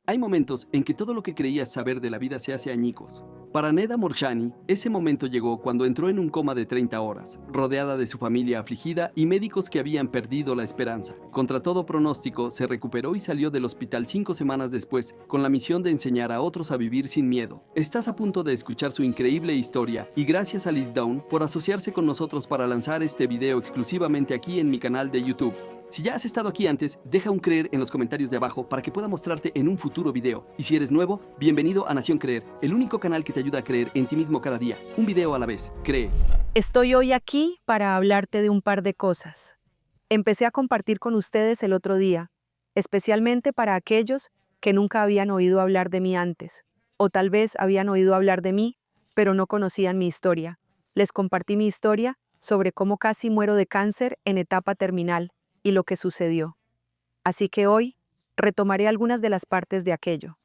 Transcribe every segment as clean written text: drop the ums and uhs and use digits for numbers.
Hay momentos en que todo lo que creías saber de la vida se hace añicos. Para Neda Morshani, ese momento llegó cuando entró en un coma de 30 horas, rodeada de su familia afligida y médicos que habían perdido la esperanza. Contra todo pronóstico, se recuperó y salió del hospital 5 semanas después, con la misión de enseñar a otros a vivir sin miedo. Estás a punto de escuchar su increíble historia y gracias a Liz Down por asociarse con nosotros para lanzar este video exclusivamente aquí en mi canal de YouTube. Si ya has estado aquí antes, deja un creer en los comentarios de abajo para que pueda mostrarte en un futuro video. Y si eres nuevo, bienvenido a Nación Creer, el único canal que te ayuda a creer en ti mismo cada día. Un video a la vez. Cree. Estoy hoy aquí para hablarte de un par de cosas. Empecé a compartir con ustedes el otro día, especialmente para aquellos que nunca habían oído hablar de mí antes, o tal vez habían oído hablar de mí, pero no conocían mi historia. Les compartí mi historia sobre cómo casi muero de cáncer en etapa terminal y lo que sucedió. Así que hoy retomaré algunas de las partes de aquello.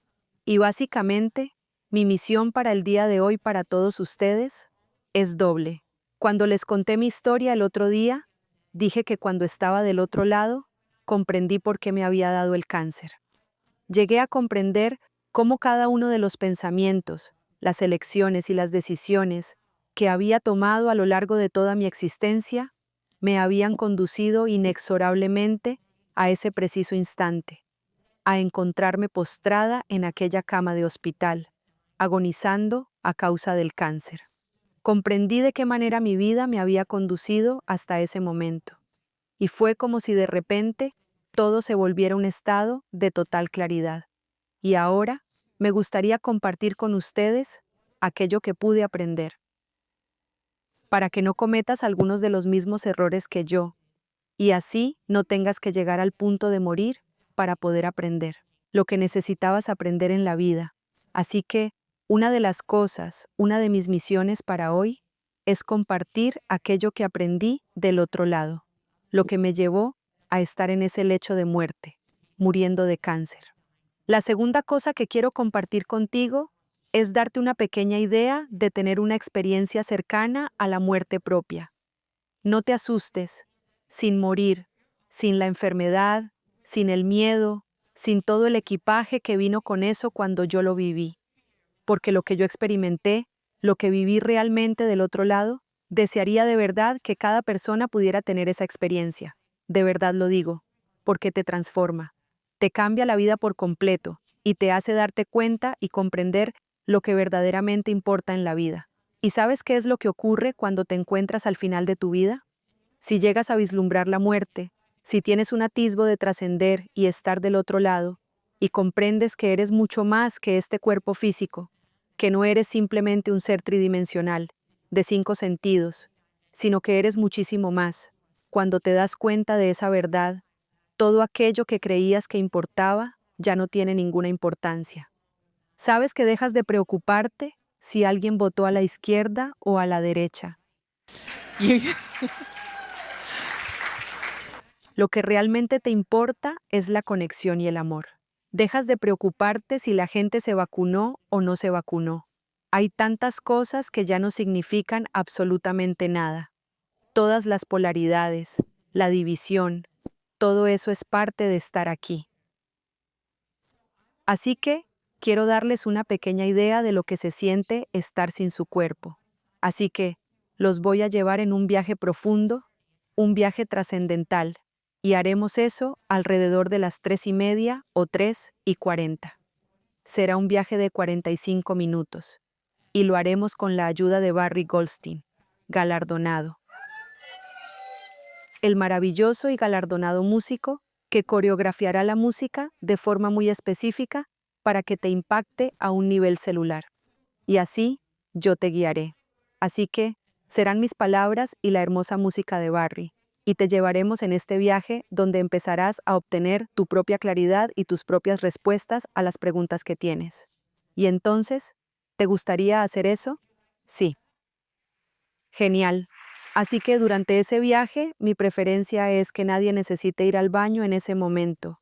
Y básicamente, mi misión para el día de hoy para todos ustedes es doble. Cuando les conté mi historia el otro día, dije que cuando estaba del otro lado, comprendí por qué me había dado el cáncer. Llegué a comprender cómo cada uno de los pensamientos, las elecciones y las decisiones que había tomado a lo largo de toda mi existencia me habían conducido inexorablemente a ese preciso instante, a encontrarme postrada en aquella cama de hospital, agonizando a causa del cáncer. Comprendí de qué manera mi vida me había conducido hasta ese momento, y fue como si de repente todo se volviera un estado de total claridad. Y ahora me gustaría compartir con ustedes aquello que pude aprender, para que no cometas algunos de los mismos errores que yo, y así no tengas que llegar al punto de morir para poder aprender lo que necesitabas aprender en la vida. Así que, una de mis misiones para hoy, es compartir aquello que aprendí del otro lado, lo que me llevó a estar en ese lecho de muerte, muriendo de cáncer. La segunda cosa que quiero compartir contigo es darte una pequeña idea de tener una experiencia cercana a la muerte propia. No te asustes, sin morir, sin la enfermedad, sin el miedo, sin todo el equipaje que vino con eso cuando yo lo viví. Porque lo que yo experimenté, lo que viví realmente del otro lado, desearía de verdad que cada persona pudiera tener esa experiencia. De verdad lo digo, porque te transforma, te cambia la vida por completo y te hace darte cuenta y comprender lo que verdaderamente importa en la vida. ¿Y sabes qué es lo que ocurre cuando te encuentras al final de tu vida? Si llegas a vislumbrar la muerte, si tienes un atisbo de trascender y estar del otro lado, y comprendes que eres mucho más que este cuerpo físico, que no eres simplemente un ser tridimensional, de 5 sentidos, sino que eres muchísimo más, cuando te das cuenta de esa verdad, todo aquello que creías que importaba ya no tiene ninguna importancia. Sabes que dejas de preocuparte si alguien votó a la izquierda o a la derecha. Lo que realmente te importa es la conexión y el amor. Dejas de preocuparte si la gente se vacunó o no se vacunó. Hay tantas cosas que ya no significan absolutamente nada. Todas las polaridades, la división, todo eso es parte de estar aquí. Así que, quiero darles una pequeña idea de lo que se siente estar sin su cuerpo. Así que, los voy a llevar en un viaje profundo, un viaje trascendental, y haremos eso alrededor de las 3:30 o 3:40. Será un viaje de 45 minutos, y lo haremos con la ayuda de Barry Goldstein, galardonado. El maravilloso y galardonado músico que coreografiará la música de forma muy específica para que te impacte a un nivel celular. Y así, yo te guiaré. Así que, serán mis palabras y la hermosa música de Barry, y te llevaremos en este viaje donde empezarás a obtener tu propia claridad y tus propias respuestas a las preguntas que tienes. Y entonces, ¿te gustaría hacer eso? Sí. Genial. Así que durante ese viaje, mi preferencia es que nadie necesite ir al baño en ese momento.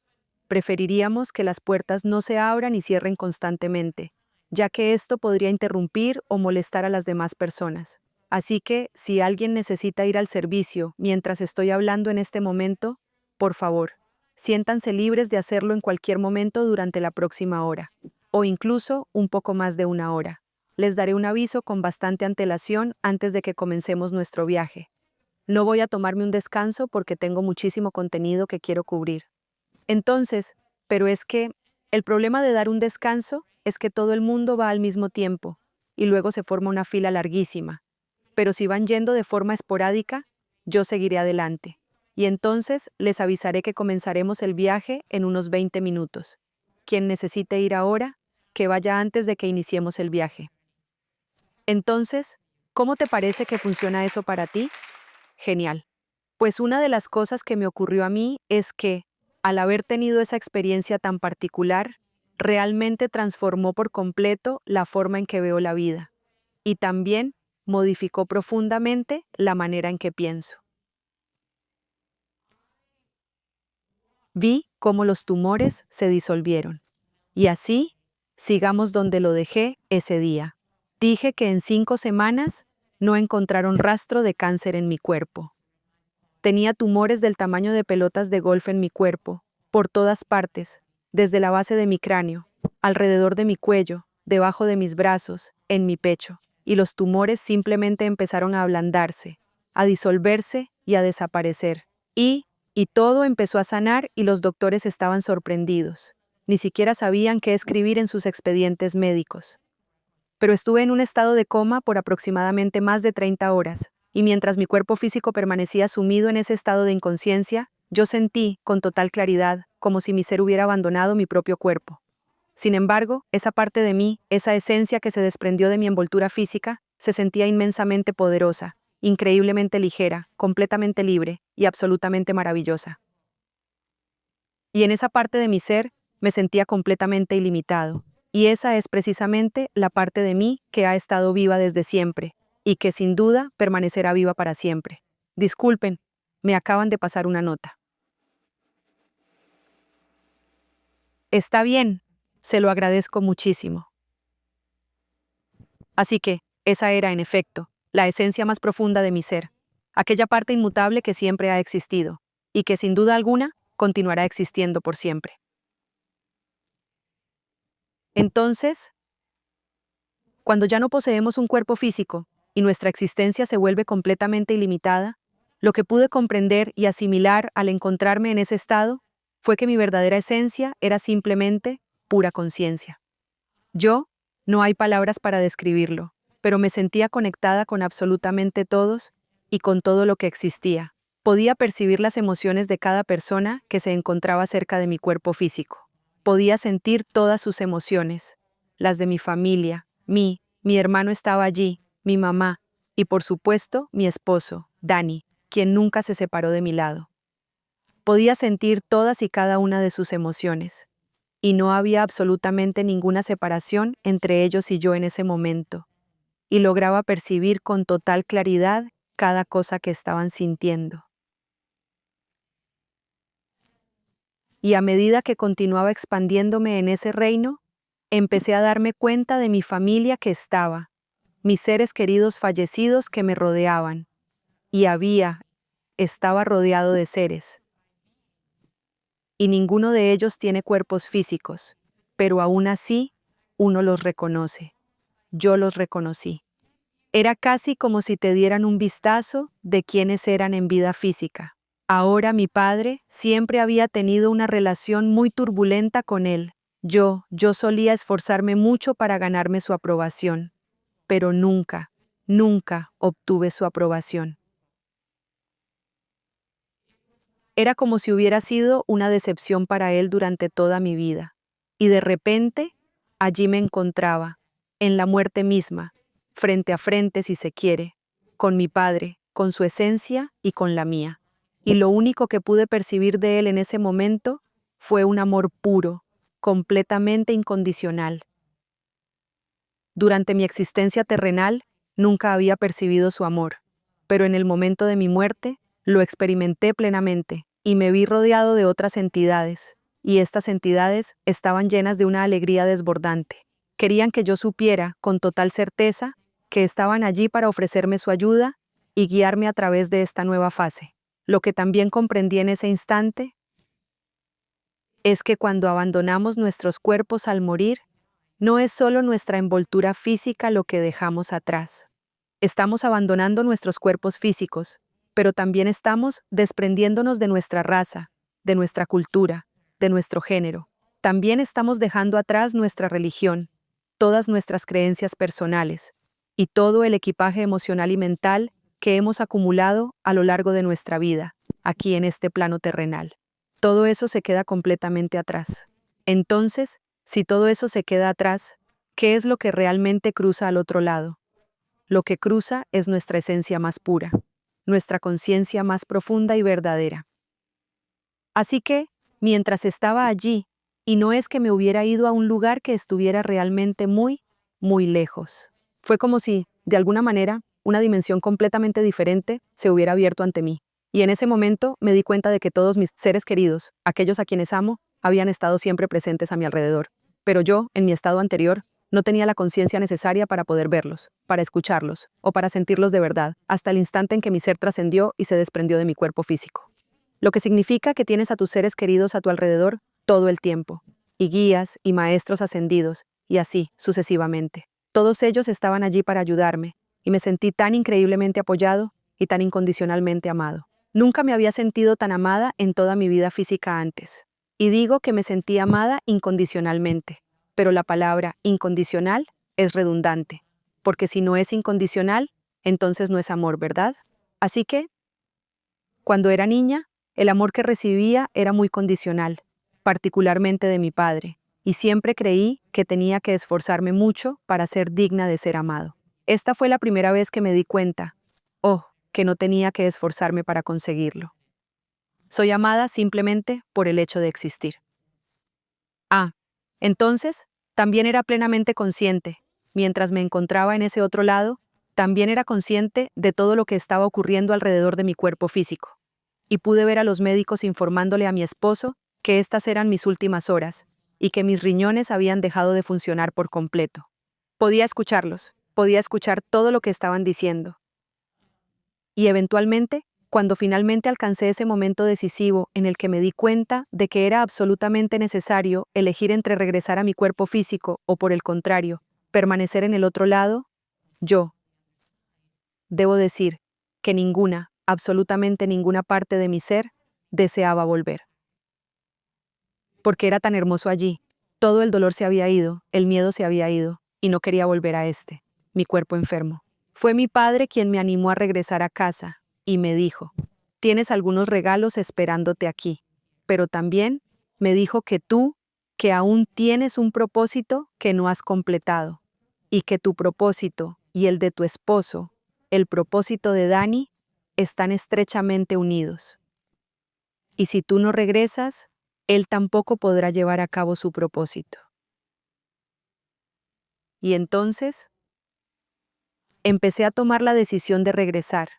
Preferiríamos que las puertas no se abran y cierren constantemente, ya que esto podría interrumpir o molestar a las demás personas. Así que, si alguien necesita ir al servicio mientras estoy hablando en este momento, por favor, siéntanse libres de hacerlo en cualquier momento durante la próxima hora, o incluso un poco más de una hora. Les daré un aviso con bastante antelación antes de que comencemos nuestro viaje. No voy a tomarme un descanso porque tengo muchísimo contenido que quiero cubrir. Entonces, pero es que el problema de dar un descanso es que todo el mundo va al mismo tiempo y luego se forma una fila larguísima. Pero si van yendo de forma esporádica, yo seguiré adelante. Y entonces les avisaré que comenzaremos el viaje en unos 20 minutos. Quien necesite ir ahora, que vaya antes de que iniciemos el viaje. Entonces, ¿cómo te parece que funciona eso para ti? Genial. Pues una de las cosas que me ocurrió a mí es que, al haber tenido esa experiencia tan particular, realmente transformó por completo la forma en que veo la vida. Y también modificó profundamente la manera en que pienso. Vi cómo los tumores se disolvieron. Y así, sigamos donde lo dejé ese día. Dije que en 5 semanas no encontraron rastro de cáncer en mi cuerpo. Tenía tumores del tamaño de pelotas de golf en mi cuerpo, por todas partes, desde la base de mi cráneo, alrededor de mi cuello, debajo de mis brazos, en mi pecho. Y los tumores simplemente empezaron a ablandarse, a disolverse y a desaparecer. Y todo empezó a sanar y los doctores estaban sorprendidos. Ni siquiera sabían qué escribir en sus expedientes médicos. Pero estuve en un estado de coma por aproximadamente más de 30 horas, y mientras mi cuerpo físico permanecía sumido en ese estado de inconsciencia, yo sentí, con total claridad, como si mi ser hubiera abandonado mi propio cuerpo. Sin embargo, esa parte de mí, esa esencia que se desprendió de mi envoltura física, se sentía inmensamente poderosa, increíblemente ligera, completamente libre y absolutamente maravillosa. Y en esa parte de mi ser, me sentía completamente ilimitado. Y esa es precisamente la parte de mí que ha estado viva desde siempre, y que sin duda permanecerá viva para siempre. Disculpen, me acaban de pasar una nota. Está bien, se lo agradezco muchísimo. Así que, esa era, en efecto, la esencia más profunda de mi ser, aquella parte inmutable que siempre ha existido, y que sin duda alguna continuará existiendo por siempre. Entonces, cuando ya no poseemos un cuerpo físico y nuestra existencia se vuelve completamente ilimitada, lo que pude comprender y asimilar al encontrarme en ese estado fue que mi verdadera esencia era simplemente pura conciencia. No hay palabras para describirlo, pero me sentía conectada con absolutamente todos y con todo lo que existía. Podía percibir las emociones de cada persona que se encontraba cerca de mi cuerpo físico. Podía sentir todas sus emociones, las de mi familia, mi hermano estaba allí, mi mamá, y por supuesto mi esposo, Danny, quien nunca se separó de mi lado. Podía sentir todas y cada una de sus emociones, y no había absolutamente ninguna separación entre ellos y yo en ese momento, y lograba percibir con total claridad cada cosa que estaban sintiendo. Y a medida que continuaba expandiéndome en ese reino, empecé a darme cuenta de mi familia que estaba, mis seres queridos fallecidos que me rodeaban, y estaba rodeado de seres. Y ninguno de ellos tiene cuerpos físicos, pero aún así, uno los reconoce. Yo los reconocí. Era casi como si te dieran un vistazo de quiénes eran en vida física. Ahora mi padre siempre había tenido una relación muy turbulenta con él. Yo solía esforzarme mucho para ganarme su aprobación, pero nunca obtuve su aprobación. Era como si hubiera sido una decepción para él durante toda mi vida. Y de repente, allí me encontraba, en la muerte misma, frente a frente si se quiere, con mi padre, con su esencia y con la mía. Y lo único que pude percibir de él en ese momento fue un amor puro, completamente incondicional. Durante mi existencia terrenal, nunca había percibido su amor, pero en el momento de mi muerte, lo experimenté plenamente y me vi rodeado de otras entidades, y estas entidades estaban llenas de una alegría desbordante. Querían que yo supiera, con total certeza, que estaban allí para ofrecerme su ayuda y guiarme a través de esta nueva fase. Lo que también comprendí en ese instante es que cuando abandonamos nuestros cuerpos al morir, no es solo nuestra envoltura física lo que dejamos atrás. Estamos abandonando nuestros cuerpos físicos, pero también estamos desprendiéndonos de nuestra raza, de nuestra cultura, de nuestro género. También estamos dejando atrás nuestra religión, todas nuestras creencias personales y todo el equipaje emocional y mental que hemos acumulado a lo largo de nuestra vida, aquí en este plano terrenal. Todo eso se queda completamente atrás. Entonces, si todo eso se queda atrás, ¿qué es lo que realmente cruza al otro lado? Lo que cruza es nuestra esencia más pura, nuestra conciencia más profunda y verdadera. Así que, mientras estaba allí, y no es que me hubiera ido a un lugar que estuviera realmente muy, muy lejos. Fue como si, de alguna manera, una dimensión completamente diferente se hubiera abierto ante mí. Y en ese momento me di cuenta de que todos mis seres queridos, aquellos a quienes amo, habían estado siempre presentes a mi alrededor. Pero yo, en mi estado anterior, no tenía la conciencia necesaria para poder verlos, para escucharlos, o para sentirlos de verdad, hasta el instante en que mi ser trascendió y se desprendió de mi cuerpo físico. Lo que significa que tienes a tus seres queridos a tu alrededor todo el tiempo, y guías y maestros ascendidos, y así sucesivamente. Todos ellos estaban allí para ayudarme, y me sentí tan increíblemente apoyado y tan incondicionalmente amado. Nunca me había sentido tan amada en toda mi vida física antes. Y digo que me sentí amada incondicionalmente, pero la palabra incondicional es redundante, porque si no es incondicional, entonces no es amor, ¿verdad? Así que, cuando era niña, el amor que recibía era muy condicional, particularmente de mi padre, y siempre creí que tenía que esforzarme mucho para ser digna de ser amado. Esta fue la primera vez que me di cuenta, que no tenía que esforzarme para conseguirlo. Soy amada simplemente por el hecho de existir. Entonces, también era plenamente consciente, mientras me encontraba en ese otro lado, también era consciente de todo lo que estaba ocurriendo alrededor de mi cuerpo físico. Y pude ver a los médicos informándole a mi esposo que estas eran mis últimas horas y que mis riñones habían dejado de funcionar por completo. Podía escucharlos, podía escuchar todo lo que estaban diciendo. Y eventualmente, cuando finalmente alcancé ese momento decisivo en el que me di cuenta de que era absolutamente necesario elegir entre regresar a mi cuerpo físico o, por el contrario, permanecer en el otro lado, yo, debo decir, que ninguna, absolutamente ninguna parte de mi ser deseaba volver. Porque era tan hermoso allí. Todo el dolor se había ido, el miedo se había ido, y no quería volver a mi cuerpo enfermo. Fue mi padre quien me animó a regresar a casa, y me dijo, tienes algunos regalos esperándote aquí, pero también me dijo que aún tienes un propósito que no has completado, y que tu propósito y el de tu esposo, el propósito de Dani, están estrechamente unidos. Y si tú no regresas, él tampoco podrá llevar a cabo su propósito. Y entonces, empecé a tomar la decisión de regresar,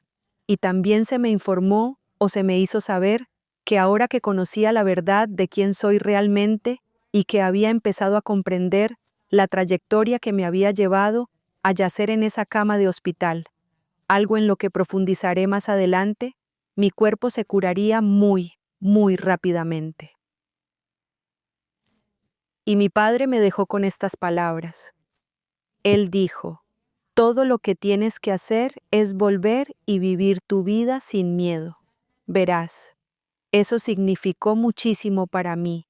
y también se me informó o se me hizo saber que ahora que conocía la verdad de quién soy realmente y que había empezado a comprender la trayectoria que me había llevado a yacer en esa cama de hospital, algo en lo que profundizaré más adelante, mi cuerpo se curaría muy, muy rápidamente. Y mi padre me dejó con estas palabras. Él dijo, todo lo que tienes que hacer es volver y vivir tu vida sin miedo. Verás, eso significó muchísimo para mí,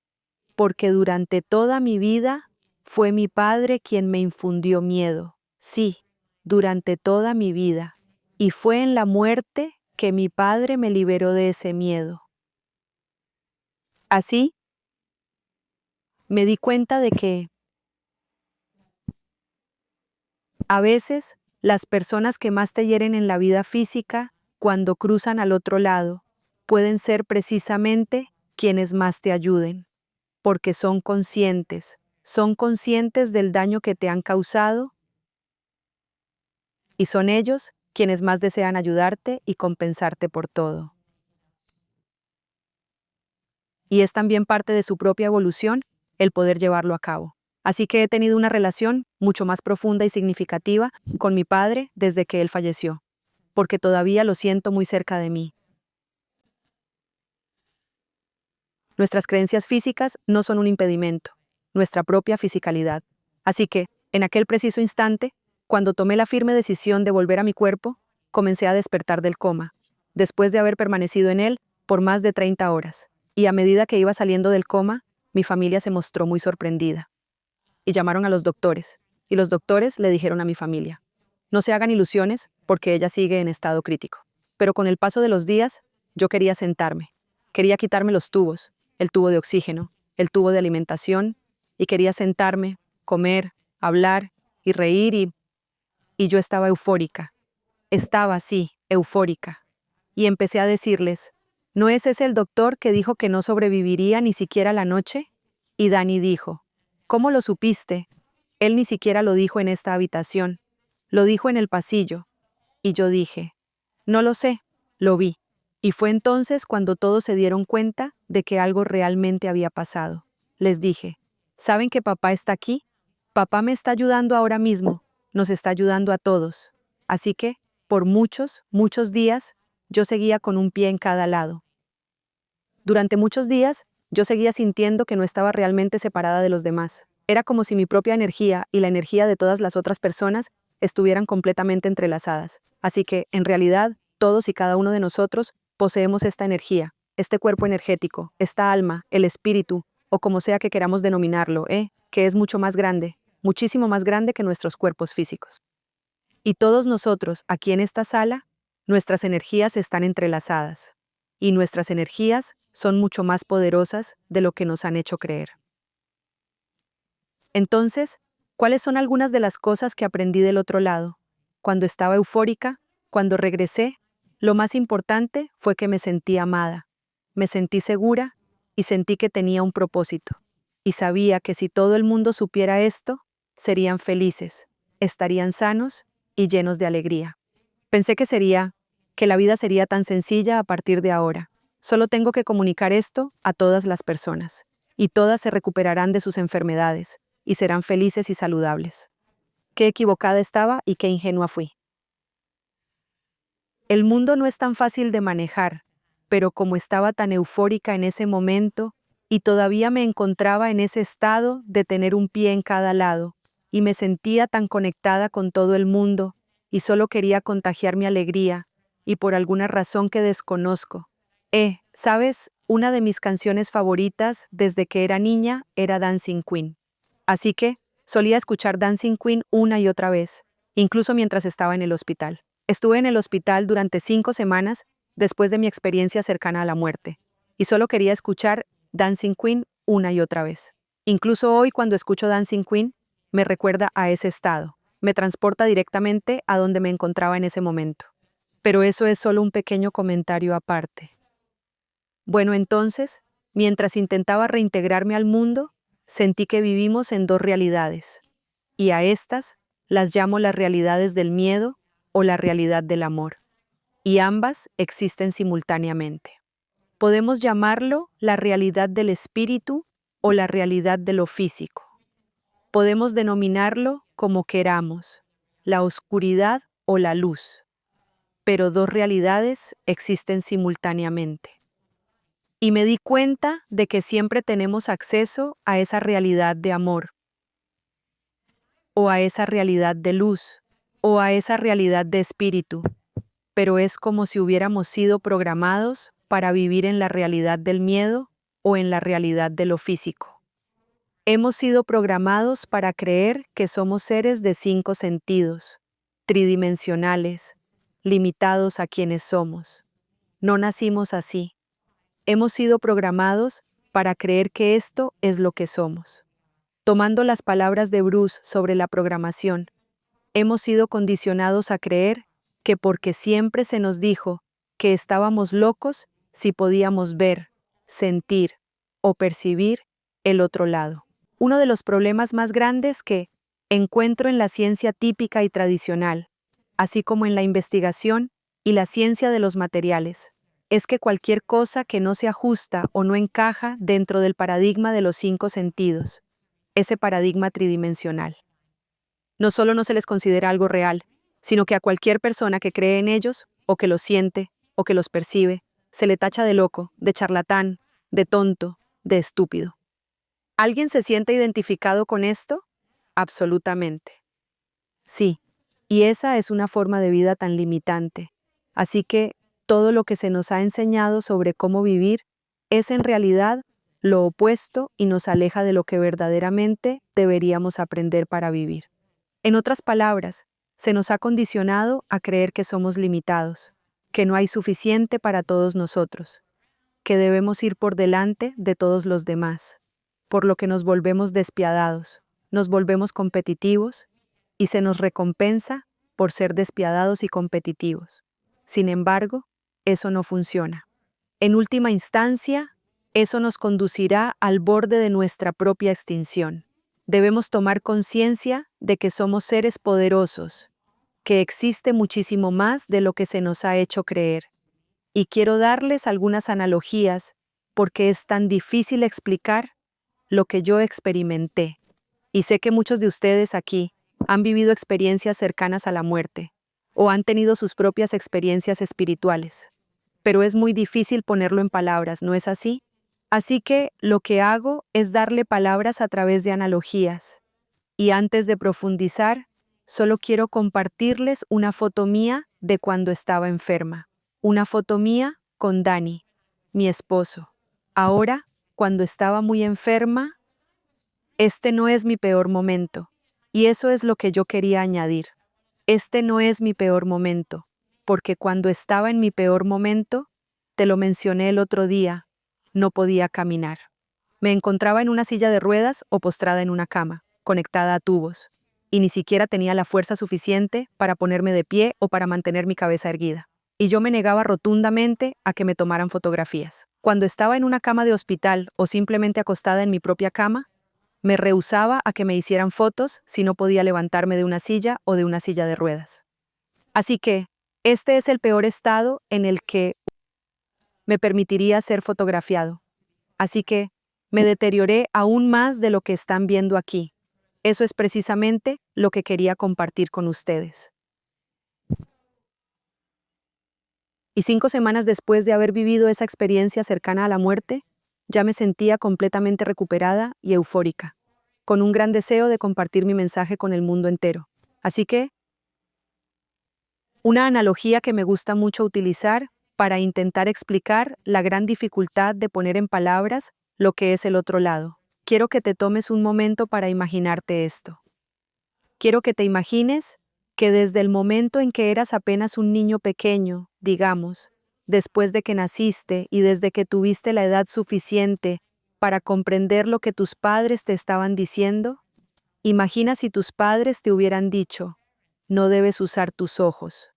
porque durante toda mi vida fue mi padre quien me infundió miedo. Sí, durante toda mi vida. Y fue en la muerte que mi padre me liberó de ese miedo. Así, me di cuenta de que, a veces, las personas que más te hieren en la vida física, cuando cruzan al otro lado, pueden ser precisamente quienes más te ayuden, porque son conscientes del daño que te han causado, y son ellos quienes más desean ayudarte y compensarte por todo. Y es también parte de su propia evolución el poder llevarlo a cabo. Así que he tenido una relación mucho más profunda y significativa con mi padre desde que él falleció, porque todavía lo siento muy cerca de mí. Nuestras creencias físicas no son un impedimento, nuestra propia fisicalidad. Así que, en aquel preciso instante, cuando tomé la firme decisión de volver a mi cuerpo, comencé a despertar del coma, después de haber permanecido en él por más de 30 horas. Y a medida que iba saliendo del coma, mi familia se mostró muy sorprendida. Y llamaron a los doctores, y los doctores le dijeron a mi familia: no se hagan ilusiones porque ella sigue en estado crítico. Pero con el paso de los días, yo quería sentarme. Quería quitarme los tubos, el tubo de oxígeno, el tubo de alimentación, y quería sentarme, comer, hablar y reír y yo estaba eufórica. Estaba así, eufórica. Y empecé a decirles: ¿no es ese el doctor que dijo que no sobreviviría ni siquiera la noche? Y Dani dijo: ¿cómo lo supiste? Él ni siquiera lo dijo en esta habitación. Lo dijo en el pasillo. Y yo dije: no lo sé, lo vi. Y fue entonces cuando todos se dieron cuenta de que algo realmente había pasado. Les dije: ¿saben que papá está aquí? Papá me está ayudando ahora mismo, nos está ayudando a todos. Así que, por muchos, muchos días, yo seguía con un pie en cada lado. Durante muchos días, yo seguía sintiendo que no estaba realmente separada de los demás. Era como si mi propia energía y la energía de todas las otras personas estuvieran completamente entrelazadas. Así que, en realidad, todos y cada uno de nosotros poseemos esta energía, este cuerpo energético, esta alma, el espíritu, o como sea que queramos denominarlo, que es mucho más grande, muchísimo más grande que nuestros cuerpos físicos. Y todos nosotros, aquí en esta sala, nuestras energías están entrelazadas. Y nuestras energías son mucho más poderosas de lo que nos han hecho creer. Entonces, ¿cuáles son algunas de las cosas que aprendí del otro lado? Cuando estaba eufórica, cuando regresé, lo más importante fue que me sentí amada, me sentí segura y sentí que tenía un propósito. Y sabía que si todo el mundo supiera esto, serían felices, estarían sanos y llenos de alegría. Pensé que la vida sería tan sencilla a partir de ahora. Solo tengo que comunicar esto a todas las personas, y todas se recuperarán de sus enfermedades, y serán felices y saludables. Qué equivocada estaba y qué ingenua fui. El mundo no es tan fácil de manejar, pero como estaba tan eufórica en ese momento, y todavía me encontraba en ese estado de tener un pie en cada lado, y me sentía tan conectada con todo el mundo, y solo quería contagiar mi alegría, y por alguna razón que desconozco. ¿Sabes? Una de mis canciones favoritas desde que era niña era Dancing Queen. Así que solía escuchar Dancing Queen una y otra vez, incluso mientras estaba en el hospital. Estuve en el hospital durante 5 semanas después de mi experiencia cercana a la muerte, y solo quería escuchar Dancing Queen una y otra vez. Incluso hoy, cuando escucho Dancing Queen, me recuerda a ese estado, me transporta directamente a donde me encontraba en ese momento. Pero eso es solo un pequeño comentario aparte. Bueno, entonces, mientras intentaba reintegrarme al mundo, sentí que vivimos en 2 realidades, y a estas las llamo las realidades del miedo o la realidad del amor, y ambas existen simultáneamente. Podemos llamarlo la realidad del espíritu o la realidad de lo físico. Podemos denominarlo como queramos, la oscuridad o la luz, pero 2 realidades existen simultáneamente. Y me di cuenta de que siempre tenemos acceso a esa realidad de amor, o a esa realidad de luz, o a esa realidad de espíritu, pero es como si hubiéramos sido programados para vivir en la realidad del miedo o en la realidad de lo físico. Hemos sido programados para creer que somos seres de 5 sentidos, tridimensionales, limitados a quienes somos. No nacimos así. Hemos sido programados para creer que esto es lo que somos. Tomando las palabras de Bruce sobre la programación, hemos sido condicionados a creer que porque siempre se nos dijo que estábamos locos si podíamos ver, sentir o percibir el otro lado. Uno de los problemas más grandes que encuentro en la ciencia típica y tradicional, así como en la investigación y la ciencia de los materiales, es que cualquier cosa que no se ajusta o no encaja dentro del paradigma de los 5 sentidos, ese paradigma tridimensional, no solo no se les considera algo real, sino que a cualquier persona que cree en ellos, o que los siente, o que los percibe, se le tacha de loco, de charlatán, de tonto, de estúpido. ¿Alguien se siente identificado con esto? Absolutamente. Sí, y esa es una forma de vida tan limitante. Así que todo lo que se nos ha enseñado sobre cómo vivir es en realidad lo opuesto y nos aleja de lo que verdaderamente deberíamos aprender para vivir. En otras palabras, se nos ha condicionado a creer que somos limitados, que no hay suficiente para todos nosotros, que debemos ir por delante de todos los demás, por lo que nos volvemos despiadados, nos volvemos competitivos y se nos recompensa por ser despiadados y competitivos. Sin embargo, eso no funciona. En última instancia, eso nos conducirá al borde de nuestra propia extinción. Debemos tomar conciencia de que somos seres poderosos, que existe muchísimo más de lo que se nos ha hecho creer. Y quiero darles algunas analogías porque es tan difícil explicar lo que yo experimenté. Y sé que muchos de ustedes aquí han vivido experiencias cercanas a la muerte o han tenido sus propias experiencias espirituales. Pero es muy difícil ponerlo en palabras, ¿no es así? Así que lo que hago es darle palabras a través de analogías. Y antes de profundizar, solo quiero compartirles una foto mía de cuando estaba enferma. Una foto mía con Dani, mi esposo. Ahora, cuando estaba muy enferma, este no es mi peor momento. Y eso es lo que yo quería añadir. Este no es mi peor momento, porque cuando estaba en mi peor momento, te lo mencioné el otro día, no podía caminar. Me encontraba en una silla de ruedas o postrada en una cama, conectada a tubos, y ni siquiera tenía la fuerza suficiente para ponerme de pie o para mantener mi cabeza erguida. Y yo me negaba rotundamente a que me tomaran fotografías. Cuando estaba en una cama de hospital o simplemente acostada en mi propia cama, me rehusaba a que me hicieran fotos si no podía levantarme de una silla o de una silla de ruedas. Así que, este es el peor estado en el que me permitiría ser fotografiado. Así que, me deterioré aún más de lo que están viendo aquí. Eso es precisamente lo que quería compartir con ustedes. Y 5 semanas después de haber vivido esa experiencia cercana a la muerte, ya me sentía completamente recuperada y eufórica, con un gran deseo de compartir mi mensaje con el mundo entero. Así que, una analogía que me gusta mucho utilizar para intentar explicar la gran dificultad de poner en palabras lo que es el otro lado. Quiero que te tomes un momento para imaginarte esto. Quiero que te imagines que desde el momento en que eras apenas un niño pequeño, digamos, después de que naciste y desde que tuviste la edad suficiente para comprender lo que tus padres te estaban diciendo, imagina si tus padres te hubieran dicho, no debes usar tus ojos.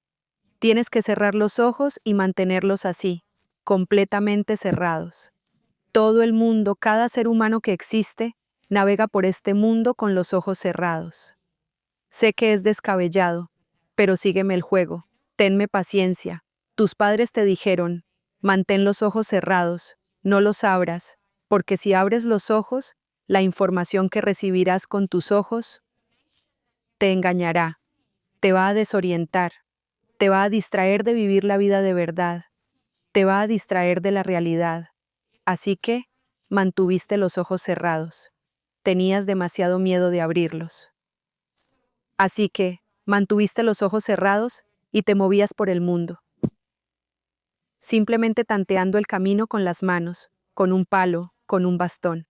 Tienes que cerrar los ojos y mantenerlos así, completamente cerrados. Todo el mundo, cada ser humano que existe, navega por este mundo con los ojos cerrados. Sé que es descabellado, pero sígueme el juego. Tenme paciencia. Tus padres te dijeron, mantén los ojos cerrados, no los abras, porque si abres los ojos, la información que recibirás con tus ojos te engañará, te va a desorientar, te va a distraer de vivir la vida de verdad, te va a distraer de la realidad. Así que, mantuviste los ojos cerrados. Tenías demasiado miedo de abrirlos. Así que, mantuviste los ojos cerrados y te movías por el mundo, simplemente tanteando el camino con las manos, con un palo, con un bastón.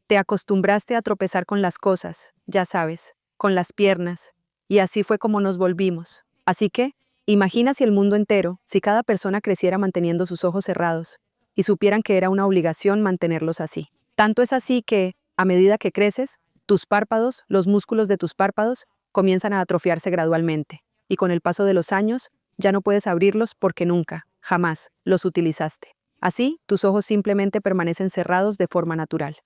Te acostumbraste a tropezar con las cosas, ya sabes, con las piernas, y así fue como nos volvimos. Así que, imagina si el mundo entero, si cada persona creciera manteniendo sus ojos cerrados, y supieran que era una obligación mantenerlos así. Tanto es así que, a medida que creces, tus párpados, los músculos de tus párpados, comienzan a atrofiarse gradualmente, y con el paso de los años, ya no puedes abrirlos porque nunca, jamás, los utilizaste. Así, tus ojos simplemente permanecen cerrados de forma natural.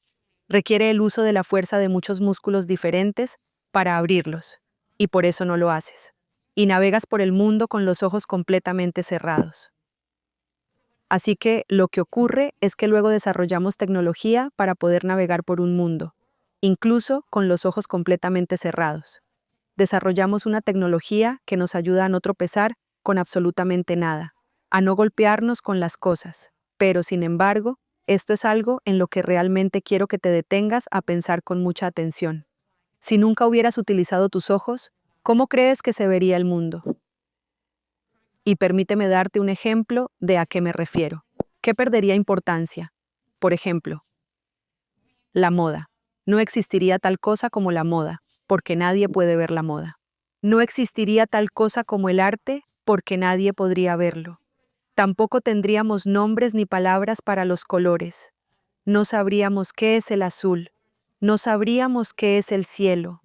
Requiere el uso de la fuerza de muchos músculos diferentes para abrirlos, y por eso no lo haces. Y navegas por el mundo con los ojos completamente cerrados. Así que lo que ocurre es que luego desarrollamos tecnología para poder navegar por un mundo, incluso con los ojos completamente cerrados. Desarrollamos una tecnología que nos ayuda a no tropezar con absolutamente nada, a no golpearnos con las cosas, pero sin embargo, Esto es algo en lo que realmente quiero que te detengas a pensar con mucha atención. Si nunca hubieras utilizado tus ojos, ¿cómo crees que se vería el mundo? Y permíteme darte un ejemplo de a qué me refiero. ¿Qué perdería importancia? Por ejemplo, la moda. No existiría tal cosa como la moda, porque nadie puede ver la moda. No existiría tal cosa como el arte, porque nadie podría verlo. Tampoco tendríamos nombres ni palabras para los colores. No sabríamos qué es el azul. No sabríamos qué es el cielo.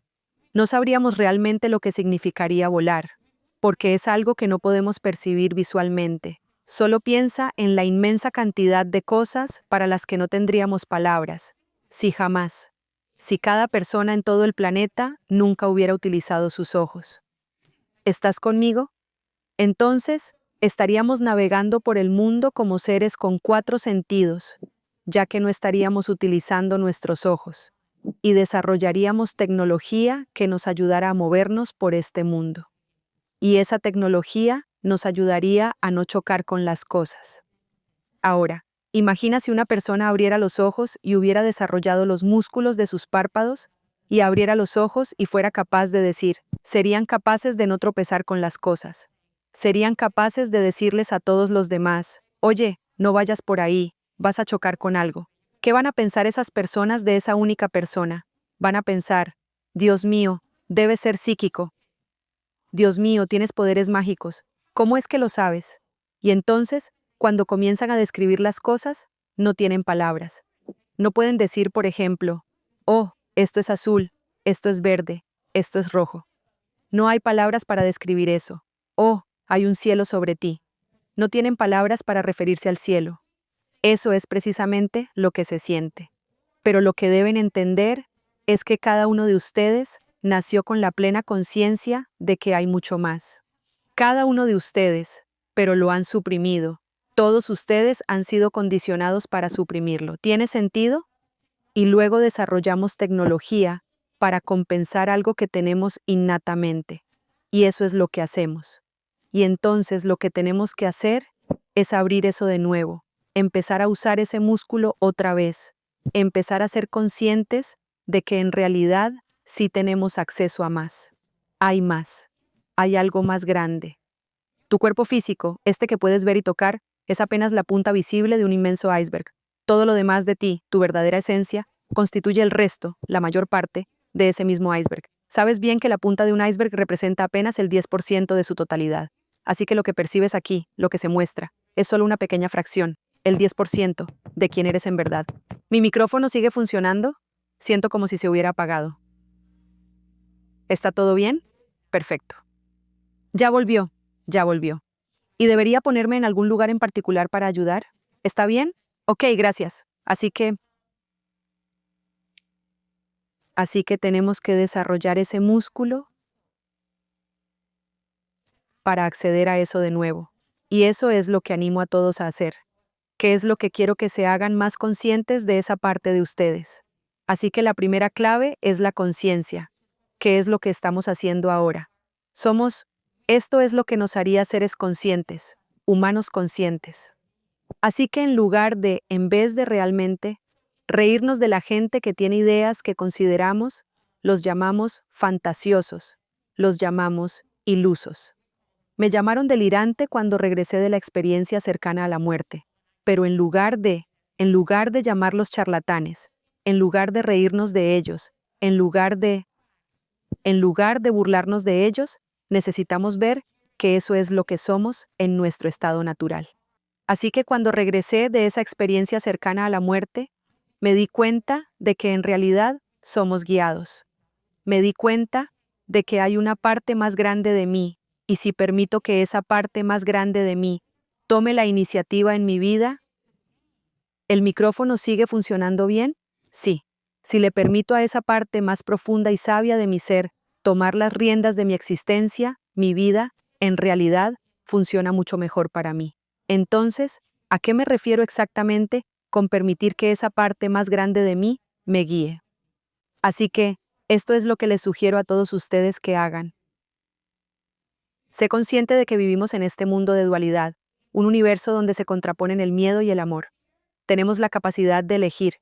No sabríamos realmente lo que significaría volar, porque es algo que no podemos percibir visualmente. Solo piensa en la inmensa cantidad de cosas para las que no tendríamos palabras, si cada persona en todo el planeta nunca hubiera utilizado sus ojos. ¿Estás conmigo? Entonces, estaríamos navegando por el mundo como seres con 4 sentidos, ya que no estaríamos utilizando nuestros ojos, y desarrollaríamos tecnología que nos ayudara a movernos por este mundo. Y esa tecnología nos ayudaría a no chocar con las cosas. Ahora, imagina si una persona abriera los ojos y hubiera desarrollado los músculos de sus párpados, y abriera los ojos y fuera capaz de decir, serían capaces de no tropezar con las cosas. Serían capaces de decirles a todos los demás, oye, no vayas por ahí, vas a chocar con algo. ¿Qué van a pensar esas personas de esa única persona? Van a pensar, Dios mío, debes ser psíquico. Dios mío, tienes poderes mágicos. ¿Cómo es que lo sabes? Y entonces, cuando comienzan a describir las cosas, no tienen palabras. No pueden decir, por ejemplo, oh, esto es azul, esto es verde, esto es rojo. No hay palabras para describir eso. Oh, hay un cielo sobre ti. No tienen palabras para referirse al cielo. Eso es precisamente lo que se siente. Pero lo que deben entender es que cada uno de ustedes nació con la plena conciencia de que hay mucho más. Cada uno de ustedes, pero lo han suprimido. Todos ustedes han sido condicionados para suprimirlo. ¿Tiene sentido? Y luego desarrollamos tecnología para compensar algo que tenemos innatamente. Y eso es lo que hacemos. Y entonces lo que tenemos que hacer es abrir eso de nuevo, empezar a usar ese músculo otra vez, empezar a ser conscientes de que en realidad sí tenemos acceso a más. Hay más. Hay algo más grande. Tu cuerpo físico, este que puedes ver y tocar, es apenas la punta visible de un inmenso iceberg. Todo lo demás de ti, tu verdadera esencia, constituye el resto, la mayor parte, de ese mismo iceberg. Sabes bien que la punta de un iceberg representa apenas el 10% de su totalidad. Así que lo que percibes aquí, lo que se muestra, es solo una pequeña fracción, el 10% de quién eres en verdad. ¿Mi micrófono sigue funcionando? Siento como si se hubiera apagado. ¿Está todo bien? Perfecto. Ya volvió, ya volvió. ¿Y debería ponerme en algún lugar en particular para ayudar? ¿Está bien? Ok, gracias. Así que tenemos que desarrollar ese músculo para acceder a eso de nuevo. Y eso es lo que animo a todos a hacer, que es lo que quiero que se hagan más conscientes de esa parte de ustedes. Así que la primera clave es la conciencia, que es lo que estamos haciendo ahora. Esto es lo que nos haría seres conscientes, humanos conscientes. Así que en vez de realmente reírnos de la gente que tiene ideas que consideramos, los llamamos fantasiosos, los llamamos ilusos. Me llamaron delirante cuando regresé de la experiencia cercana a la muerte, pero en lugar de llamarlos charlatanes, en lugar de reírnos de ellos, en lugar de burlarnos de ellos, necesitamos ver que eso es lo que somos en nuestro estado natural. Así que cuando regresé de esa experiencia cercana a la muerte, me di cuenta de que en realidad somos guiados. Me di cuenta de que hay una parte más grande de mí, y si permito que esa parte más grande de mí tome la iniciativa en mi vida, ¿el micrófono sigue funcionando bien? Sí. Si le permito a esa parte más profunda y sabia de mi ser tomar las riendas de mi existencia, mi vida, en realidad, funciona mucho mejor para mí. Entonces, ¿a qué me refiero exactamente con permitir que esa parte más grande de mí me guíe? Así que, esto es lo que les sugiero a todos ustedes que hagan. Sé consciente de que vivimos en este mundo de dualidad, un universo donde se contraponen el miedo y el amor. tenemos la capacidad de elegir,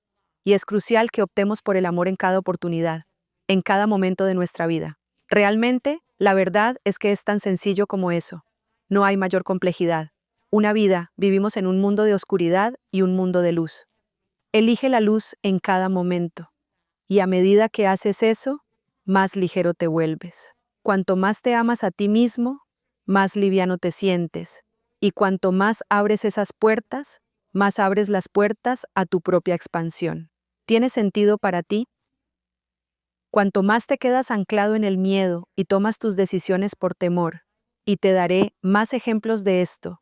y es crucial que optemos por el amor en cada oportunidad, en cada momento de nuestra vida. Realmente, la verdad es que es tan sencillo como eso. No hay mayor complejidad. Una vida, vivimos en un mundo de oscuridad y un mundo de luz. Elige la luz en cada momento, y a medida que haces eso, más ligero te vuelves. Cuanto más te amas a ti mismo, más liviano te sientes, y cuanto más abres esas puertas, más abres las puertas a tu propia expansión. ¿Tiene sentido para ti? Cuanto más te quedas anclado en el miedo y tomas tus decisiones por temor, y te daré más ejemplos de esto,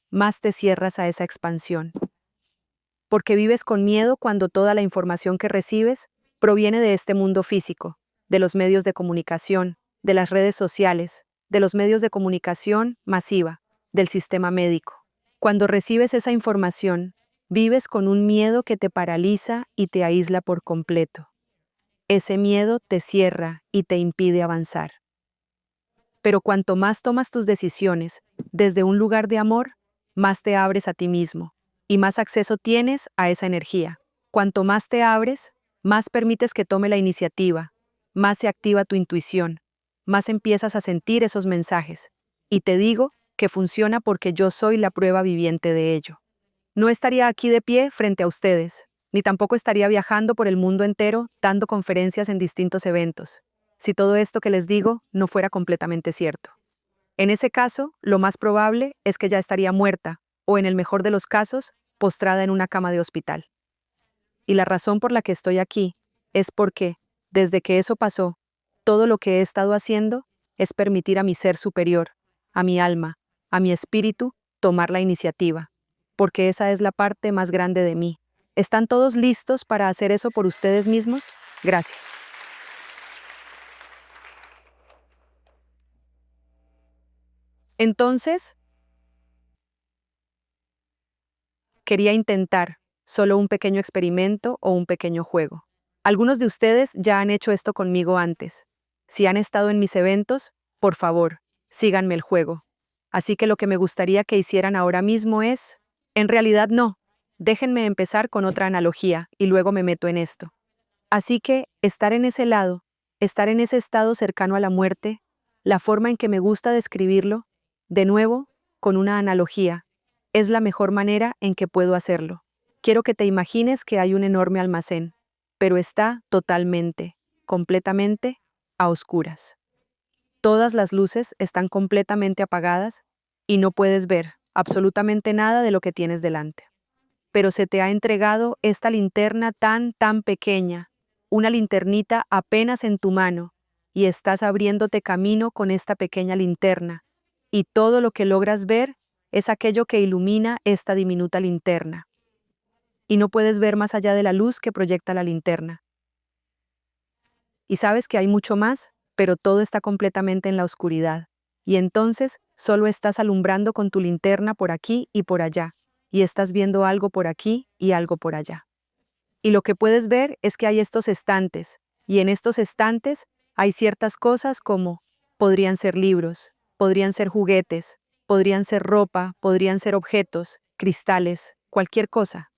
más te cierras a esa expansión. Porque vives con miedo cuando toda la información que recibes proviene de este mundo físico, de los medios de comunicación, de las redes sociales, de los medios de comunicación masiva, del sistema médico. Cuando recibes esa información, vives con un miedo que te paraliza y te aísla por completo. Ese miedo te cierra y te impide avanzar. Pero cuanto más tomas tus decisiones desde un lugar de amor, más te abres a ti mismo y más acceso tienes a esa energía. Cuanto más te abres, más permites que tome la iniciativa, más se activa tu intuición, más empiezas a sentir esos mensajes. Y te digo que funciona porque yo soy la prueba viviente de ello. No estaría aquí de pie frente a ustedes, ni tampoco estaría viajando por el mundo entero dando conferencias en distintos eventos, si todo esto que les digo no fuera completamente cierto. En ese caso, lo más probable es que ya estaría muerta, o en el mejor de los casos, postrada en una cama de hospital. Y la razón por la que estoy aquí es porque, desde que eso pasó, todo lo que he estado haciendo es permitir a mi ser superior, a mi alma, a mi espíritu, tomar la iniciativa, porque esa es la parte más grande de mí. ¿Están todos listos para hacer eso por ustedes mismos? Gracias. Entonces, quería intentar solo un pequeño experimento o un pequeño juego. Algunos de ustedes ya han hecho esto conmigo antes. Si han estado en mis eventos, por favor, síganme el juego. Así que lo que me gustaría que hicieran ahora mismo es... En realidad no. Déjenme empezar con otra analogía y luego me meto en esto. Así que, estar en ese lado, estar en ese estado cercano a la muerte, la forma en que me gusta describirlo, de nuevo, con una analogía, es la mejor manera en que puedo hacerlo. Quiero que te imagines que hay un enorme almacén, pero está totalmente, completamente, a oscuras. Todas las luces están completamente apagadas y no puedes ver absolutamente nada de lo que tienes delante. Pero se te ha entregado esta linterna tan pequeña, una linternita apenas en tu mano, y estás abriéndote camino con esta pequeña linterna, y todo lo que logras ver es aquello que ilumina esta diminuta linterna. Y no puedes ver más allá de la luz que proyecta la linterna. Y sabes que hay mucho más, pero todo está completamente en la oscuridad. Y entonces solo estás alumbrando con tu linterna por aquí y por allá, y estás viendo algo por aquí y algo por allá. Y lo que puedes ver es que hay estos estantes, y en estos estantes hay ciertas cosas como podrían ser libros, podrían ser juguetes, podrían ser ropa, podrían ser objetos, cristales, cualquier cosa.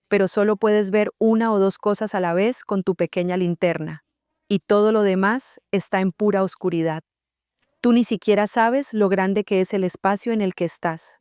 Pero solo puedes ver una o dos cosas a la vez con tu pequeña linterna, y todo lo demás está en pura oscuridad. Tú ni siquiera sabes lo grande que es el espacio en el que estás.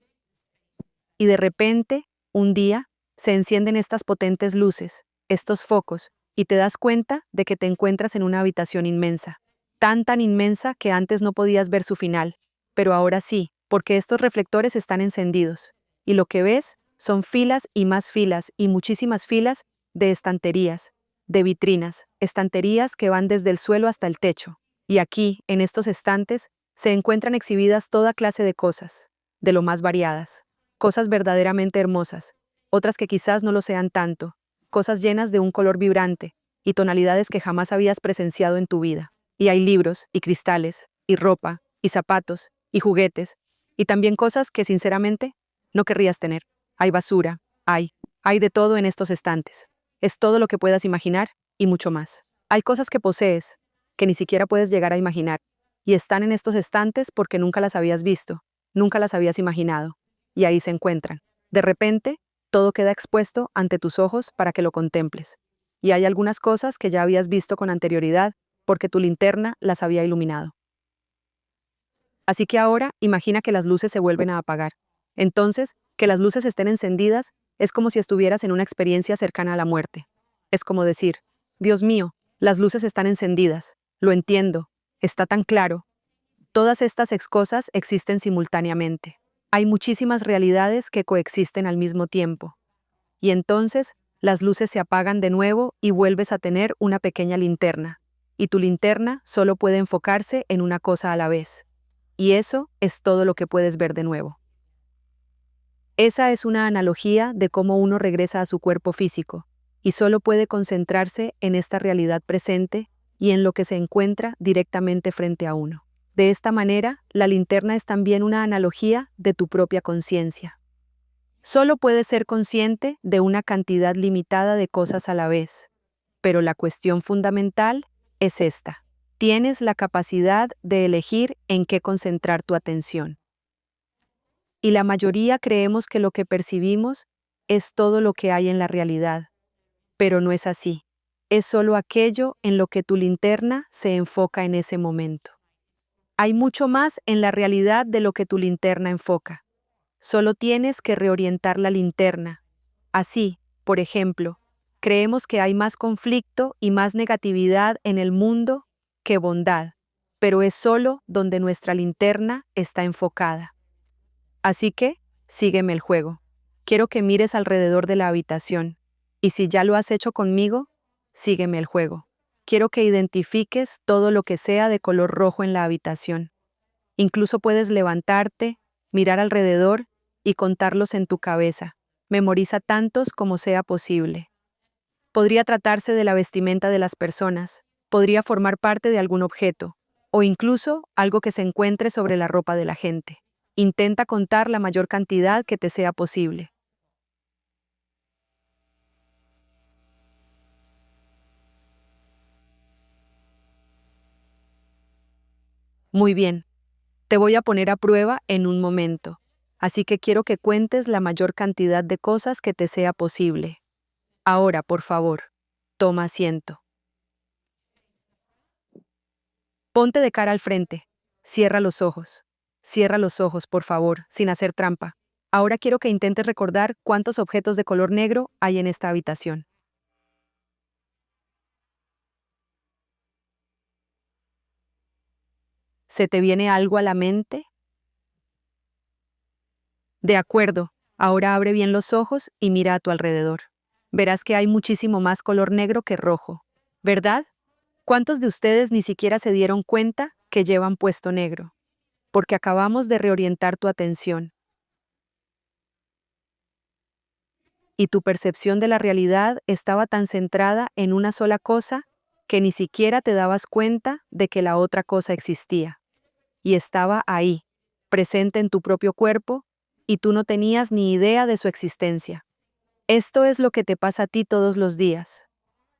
Y de repente, un día, se encienden estas potentes luces, estos focos, y te das cuenta de que te encuentras en una habitación inmensa. Tan inmensa que antes no podías ver su final, pero ahora sí, porque estos reflectores están encendidos. Y lo que ves son filas y más filas y muchísimas filas de estanterías, de vitrinas, estanterías que van desde el suelo hasta el techo. Y aquí, en estos estantes, se encuentran exhibidas toda clase de cosas, de lo más variadas. Cosas verdaderamente hermosas, otras que quizás no lo sean tanto, cosas llenas de un color vibrante y tonalidades que jamás habías presenciado en tu vida. Y hay libros, y cristales, y ropa, y zapatos, y juguetes, y también cosas que sinceramente no querrías tener. Hay basura, hay de todo en estos estantes. Es todo lo que puedas imaginar y mucho más. Hay cosas que posees, que ni siquiera puedes llegar a imaginar, y están en estos estantes porque nunca las habías visto, nunca las habías imaginado, y ahí se encuentran. De repente, todo queda expuesto ante tus ojos para que lo contemples. Y hay algunas cosas que ya habías visto con anterioridad porque tu linterna las había iluminado. Así que ahora imagina que las luces se vuelven a apagar. Entonces, que las luces estén encendidas es como si estuvieras en una experiencia cercana a la muerte. Es como decir, Dios mío, las luces están encendidas, lo entiendo, está tan claro. Todas estas cosas existen simultáneamente. Hay muchísimas realidades que coexisten al mismo tiempo. Y entonces, las luces se apagan de nuevo y vuelves a tener una pequeña linterna. Y tu linterna solo puede enfocarse en una cosa a la vez. Y eso es todo lo que puedes ver de nuevo. Esa es una analogía de cómo uno regresa a su cuerpo físico, y solo puede concentrarse en esta realidad presente y en lo que se encuentra directamente frente a uno. De esta manera, la linterna es también una analogía de tu propia conciencia. Solo puedes ser consciente de una cantidad limitada de cosas a la vez, pero la cuestión fundamental es esta. Tienes la capacidad de elegir en qué concentrar tu atención. Y la mayoría creemos que lo que percibimos es todo lo que hay en la realidad, pero no es así. Es solo aquello en lo que tu linterna se enfoca en ese momento. Hay mucho más en la realidad de lo que tu linterna enfoca. Solo tienes que reorientar la linterna. Así, por ejemplo, creemos que hay más conflicto y más negatividad en el mundo que bondad, pero es solo donde nuestra linterna está enfocada. Así que, sígueme el juego. Quiero que mires alrededor de la habitación, y si ya lo has hecho conmigo, sígueme el juego. Quiero que identifiques todo lo que sea de color rojo en la habitación. Incluso puedes levantarte, mirar alrededor y contarlos en tu cabeza. Memoriza tantos como sea posible. Podría tratarse de la vestimenta de las personas, podría formar parte de algún objeto, o incluso algo que se encuentre sobre la ropa de la gente. Intenta contar la mayor cantidad que te sea posible. Muy bien, te voy a poner a prueba en un momento, así que quiero que cuentes la mayor cantidad de cosas que te sea posible. Ahora, por favor, toma asiento. Ponte de cara al frente. Cierra los ojos. Cierra los ojos, por favor, sin hacer trampa. Ahora quiero que intentes recordar cuántos objetos de color negro hay en esta habitación. ¿Se te viene algo a la mente? De acuerdo, ahora abre bien los ojos y mira a tu alrededor. Verás que hay muchísimo más color negro que rojo, ¿verdad? ¿Cuántos de ustedes ni siquiera se dieron cuenta que llevan puesto negro? Porque acabamos de reorientar tu atención. Y tu percepción de la realidad estaba tan centrada en una sola cosa que ni siquiera te dabas cuenta de que la otra cosa existía. Y estaba ahí, presente en tu propio cuerpo, y tú no tenías ni idea de su existencia. Esto es lo que te pasa a ti todos los días.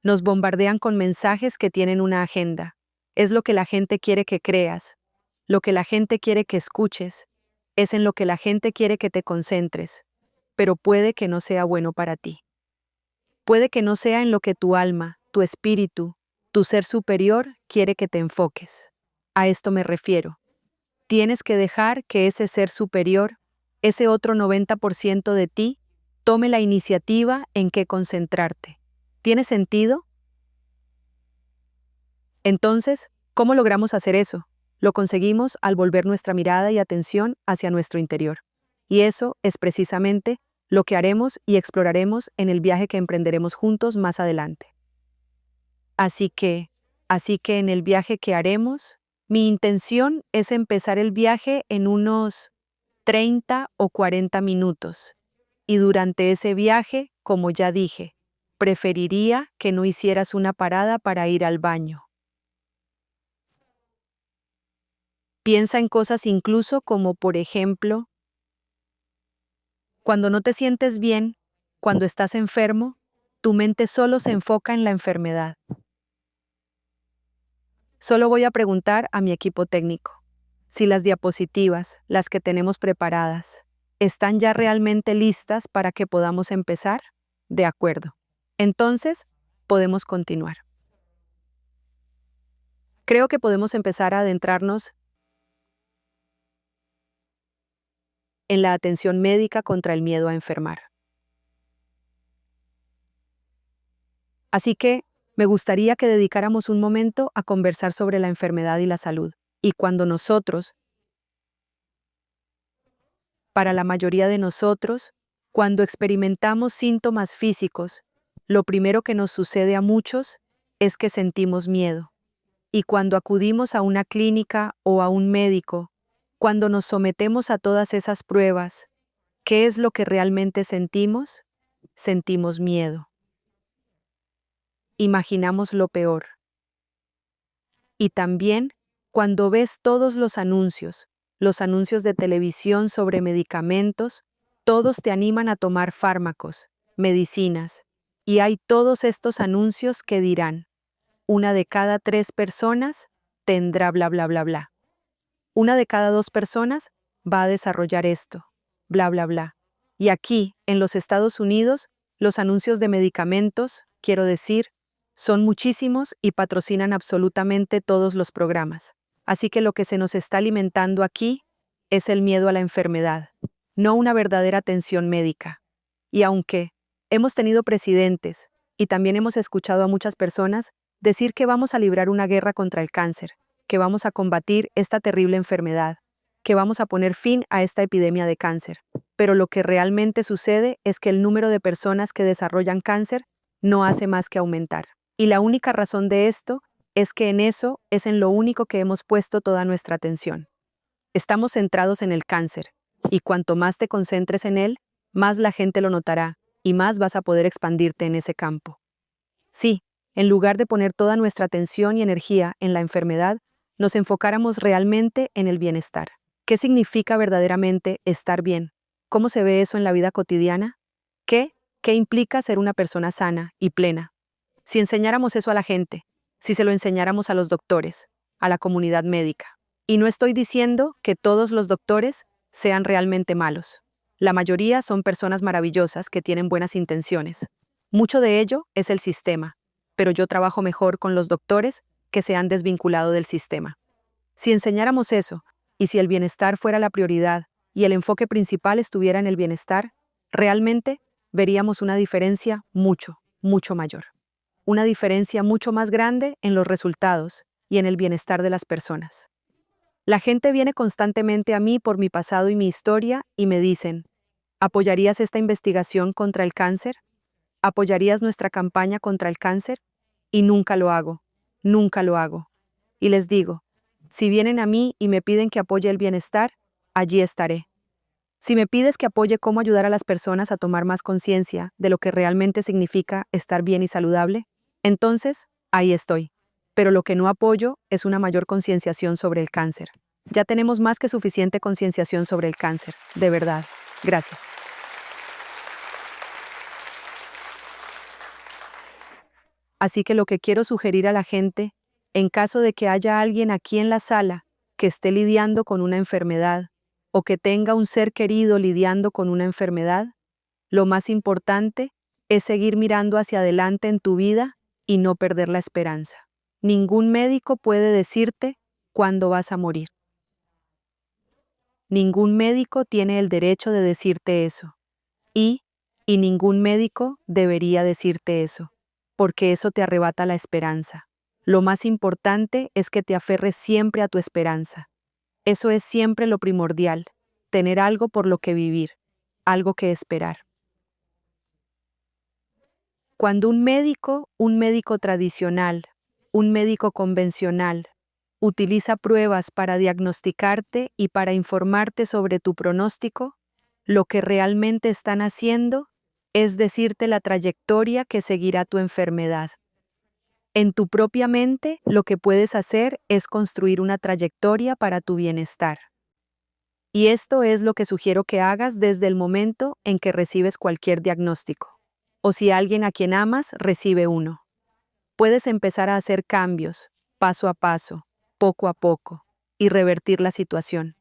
Nos bombardean con mensajes que tienen una agenda. Es lo que la gente quiere que creas, lo que la gente quiere que escuches, es en lo que la gente quiere que te concentres, pero puede que no sea bueno para ti. Puede que no sea en lo que tu alma, tu espíritu, tu ser superior quiere que te enfoques. A esto me refiero. Tienes que dejar que ese ser superior, ese otro 90% de ti, tome la iniciativa en qué concentrarte. ¿Tiene sentido? Entonces, ¿cómo logramos hacer eso? Lo conseguimos al volver nuestra mirada y atención hacia nuestro interior. Y eso es precisamente lo que haremos y exploraremos en el viaje que emprenderemos juntos más adelante. Así que en el viaje que haremos, mi intención es empezar el viaje en unos 30 o 40 minutos. Y durante ese viaje, como ya dije, preferiría que no hicieras una parada para ir al baño. Piensa en cosas incluso como, por ejemplo, cuando no te sientes bien, cuando estás enfermo, tu mente solo se enfoca en la enfermedad. Solo voy a preguntar a mi equipo técnico si las diapositivas, las que tenemos preparadas, ¿Están ya realmente listas para que podamos empezar? De acuerdo. Entonces, podemos continuar. Creo que podemos empezar a adentrarnos en la atención médica contra el miedo a enfermar. Así que, me gustaría que dedicáramos un momento a conversar sobre la enfermedad y la salud. Y cuando nosotros, para la mayoría de nosotros, cuando experimentamos síntomas físicos, lo primero que nos sucede a muchos es que sentimos miedo. Y cuando acudimos a una clínica o a un médico, cuando nos sometemos a todas esas pruebas, ¿qué es lo que realmente sentimos? Sentimos miedo. Imaginamos lo peor. Y también, cuando ves todos los anuncios de televisión sobre medicamentos, todos te animan a tomar fármacos, medicinas, y hay todos estos anuncios que dirán, 1 de cada 3 personas tendrá bla bla bla bla. 1 de cada 2 personas va a desarrollar esto, bla bla bla. Y aquí, en los Estados Unidos, los anuncios de medicamentos, quiero decir, son muchísimos y patrocinan absolutamente todos los programas. Así que lo que se nos está alimentando aquí es el miedo a la enfermedad, no una verdadera atención médica. Y aunque hemos tenido presidentes y también hemos escuchado a muchas personas decir que vamos a librar una guerra contra el cáncer, que vamos a combatir esta terrible enfermedad, que vamos a poner fin a esta epidemia de cáncer. Pero lo que realmente sucede es que el número de personas que desarrollan cáncer no hace más que aumentar. Y la única razón de esto es que en eso es en lo único que hemos puesto toda nuestra atención. Estamos centrados en el cáncer, y cuanto más te concentres en él, más la gente lo notará, y más vas a poder expandirte en ese campo. Sí, en lugar de poner toda nuestra atención y energía en la enfermedad, nos enfocáramos realmente en el bienestar. ¿Qué significa verdaderamente estar bien? ¿Cómo se ve eso en la vida cotidiana? ¿Qué implica ser una persona sana y plena? Si enseñáramos eso a la gente, si se lo enseñáramos a los doctores, a la comunidad médica. Y no estoy diciendo que todos los doctores sean realmente malos. La mayoría son personas maravillosas que tienen buenas intenciones. Mucho de ello es el sistema, pero yo trabajo mejor con los doctores que se han desvinculado del sistema. Si enseñáramos eso, y si el bienestar fuera la prioridad y el enfoque principal estuviera en el bienestar, realmente veríamos una diferencia mucho, mucho mayor. Una diferencia mucho más grande en los resultados y en el bienestar de las personas. La gente viene constantemente a mí por mi pasado y mi historia y me dicen, ¿apoyarías esta investigación contra el cáncer? ¿Apoyarías nuestra campaña contra el cáncer? Y nunca lo hago, nunca lo hago. Y les digo, si vienen a mí y me piden que apoye el bienestar, allí estaré. Si me pides que apoye cómo ayudar a las personas a tomar más conciencia de lo que realmente significa estar bien y saludable, entonces, ahí estoy. Pero lo que no apoyo es una mayor concienciación sobre el cáncer. Ya tenemos más que suficiente concienciación sobre el cáncer, de verdad. Gracias. Así que lo que quiero sugerir a la gente, en caso de que haya alguien aquí en la sala que esté lidiando con una enfermedad, o que tenga un ser querido lidiando con una enfermedad, lo más importante es seguir mirando hacia adelante en tu vida y no perder la esperanza. Ningún médico puede decirte cuándo vas a morir. Ningún médico tiene el derecho de decirte eso. Y ningún médico debería decirte eso, porque eso te arrebata la esperanza. Lo más importante es que te aferres siempre a tu esperanza. Eso es siempre lo primordial, tener algo por lo que vivir, algo que esperar. Cuando un médico tradicional, un médico convencional, utiliza pruebas para diagnosticarte y para informarte sobre tu pronóstico, lo que realmente están haciendo es decirte la trayectoria que seguirá tu enfermedad. En tu propia mente, lo que puedes hacer es construir una trayectoria para tu bienestar. Y esto es lo que sugiero que hagas desde el momento en que recibes cualquier diagnóstico, o si alguien a quien amas recibe uno. Puedes empezar a hacer cambios, paso a paso, poco a poco, y revertir la situación.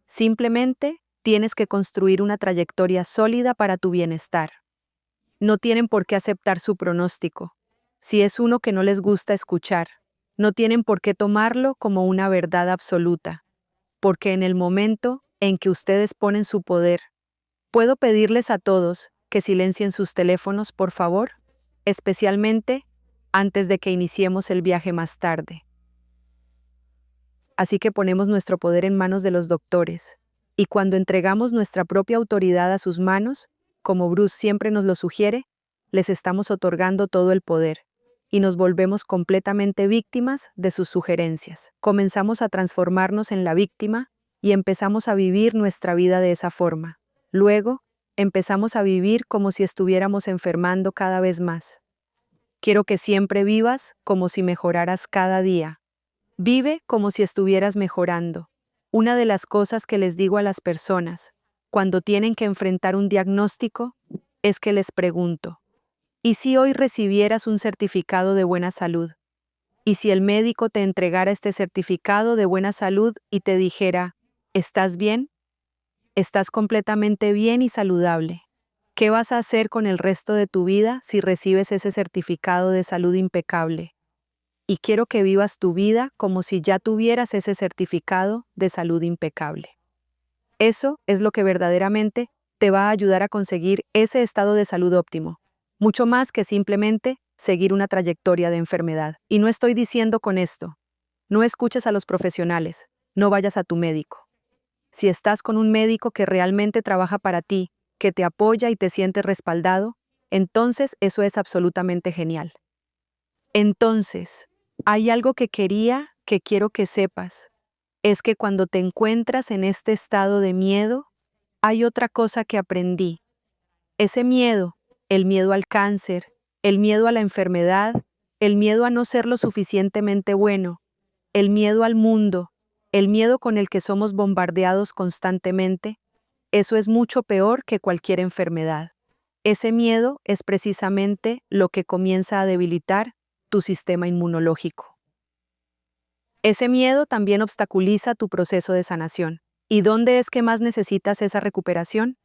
Simplemente tienes que construir una trayectoria sólida para tu bienestar. No tienen por qué aceptar su pronóstico. Si es uno que no les gusta escuchar, no tienen por qué tomarlo como una verdad absoluta, porque en el momento en que ustedes ponen su poder, ¿puedo pedirles a todos que silencien sus teléfonos, por favor? Especialmente antes de que iniciemos el viaje más tarde. Así que ponemos nuestro poder en manos de los doctores, y cuando entregamos nuestra propia autoridad a sus manos, como Bruce siempre nos lo sugiere, les estamos otorgando todo el poder, y nos volvemos completamente víctimas de sus sugerencias. Comenzamos a transformarnos en la víctima y empezamos a vivir nuestra vida de esa forma. Luego, empezamos a vivir como si estuviéramos enfermando cada vez más. Quiero que siempre vivas como si mejoraras cada día. Vive como si estuvieras mejorando. Una de las cosas que les digo a las personas cuando tienen que enfrentar un diagnóstico es que les pregunto, ¿y si hoy recibieras un certificado de buena salud? ¿Y si el médico te entregara este certificado de buena salud y te dijera, ¿estás bien? Estás completamente bien y saludable. ¿Qué vas a hacer con el resto de tu vida si recibes ese certificado de salud impecable? Y quiero que vivas tu vida como si ya tuvieras ese certificado de salud impecable. Eso es lo que verdaderamente te va a ayudar a conseguir ese estado de salud óptimo, mucho más que simplemente seguir una trayectoria de enfermedad. Y no estoy diciendo con esto, no escuches a los profesionales, no vayas a tu médico. Si estás con un médico que realmente trabaja para ti, que te apoya y te sientes respaldado, entonces eso es absolutamente genial. Entonces, hay algo que quiero que sepas, es que cuando te encuentras en este estado de miedo, hay otra cosa que aprendí. Ese miedo, el miedo al cáncer, el miedo a la enfermedad, el miedo a no ser lo suficientemente bueno, el miedo al mundo, el miedo con el que somos bombardeados constantemente, eso es mucho peor que cualquier enfermedad. Ese miedo es precisamente lo que comienza a debilitar tu sistema inmunológico. Ese miedo también obstaculiza tu proceso de sanación. ¿Y dónde es que más necesitas esa recuperación?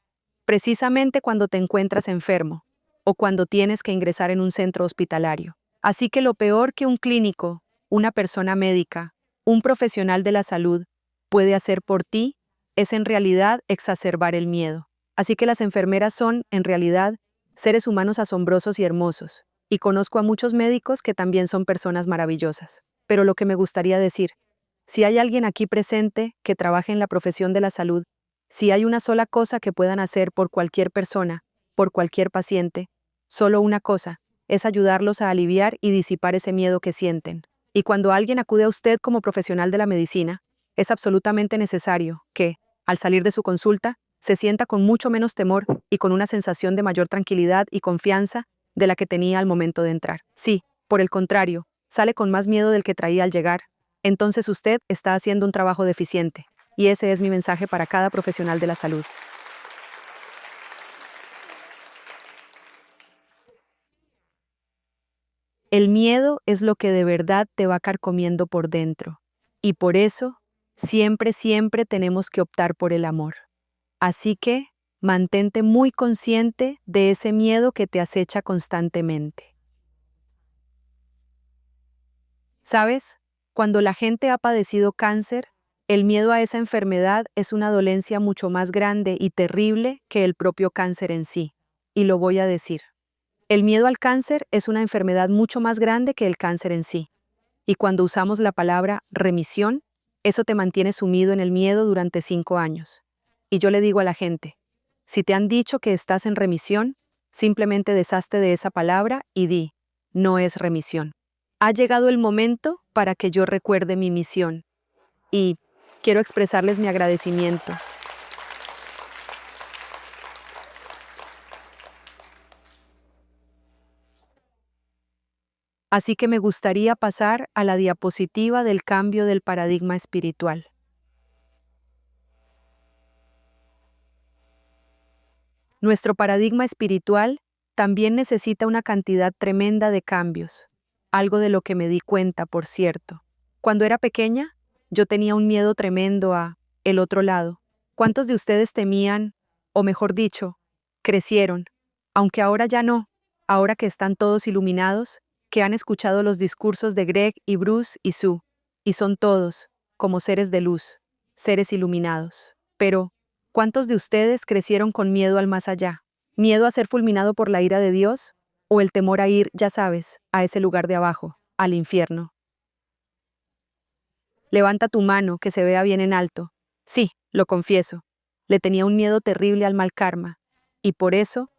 Precisamente cuando te encuentras enfermo o cuando tienes que ingresar en un centro hospitalario. Así que lo peor que un clínico, una persona médica, un profesional de la salud puede hacer por ti es en realidad exacerbar el miedo. Así que las enfermeras son, en realidad, seres humanos asombrosos y hermosos. Y conozco a muchos médicos que también son personas maravillosas. Pero lo que me gustaría decir, si hay alguien aquí presente que trabaje en la profesión de la salud, si hay una sola cosa que puedan hacer por cualquier persona, por cualquier paciente, solo una cosa, es ayudarlos a aliviar y disipar ese miedo que sienten. Y cuando alguien acude a usted como profesional de la medicina, es absolutamente necesario que, al salir de su consulta, se sienta con mucho menos temor y con una sensación de mayor tranquilidad y confianza de la que tenía al momento de entrar. Sí, por el contrario, sale con más miedo del que traía al llegar, entonces usted está haciendo un trabajo deficiente. Y ese es mi mensaje para cada profesional de la salud. El miedo es lo que de verdad te va carcomiendo por dentro. Y por eso, siempre tenemos que optar por el amor. Así que, mantente muy consciente de ese miedo que te acecha constantemente. ¿Sabes? Cuando la gente ha padecido cáncer, el miedo a esa enfermedad es una dolencia mucho más grande y terrible que el propio cáncer en sí. Y lo voy a decir. El miedo al cáncer es una enfermedad mucho más grande que el cáncer en sí. Y cuando usamos la palabra remisión, eso te mantiene sumido en el miedo durante 5 años. Y yo le digo a la gente, si te han dicho que estás en remisión, simplemente deshazte de esa palabra y di, no es remisión. Ha llegado el momento para que yo recuerde mi misión. Y quiero expresarles mi agradecimiento. Así que me gustaría pasar a la diapositiva del cambio del paradigma espiritual. Nuestro paradigma espiritual también necesita una cantidad tremenda de cambios, algo de lo que me di cuenta, por cierto. Cuando era pequeña, yo tenía un miedo tremendo a el otro lado. ¿Cuántos de ustedes temían, o mejor dicho, crecieron, aunque ahora ya no, ahora que están todos iluminados, que han escuchado los discursos de Greg y Bruce y Sue, y son todos, como seres de luz, seres iluminados? Pero, ¿cuántos de ustedes crecieron con miedo al más allá? ¿Miedo a ser fulminado por la ira de Dios? ¿O el temor a ir, ya sabes, a ese lugar de abajo, al infierno? Levanta tu mano, que se vea bien en alto. Sí, lo confieso. Le tenía un miedo terrible al mal karma. Y por eso,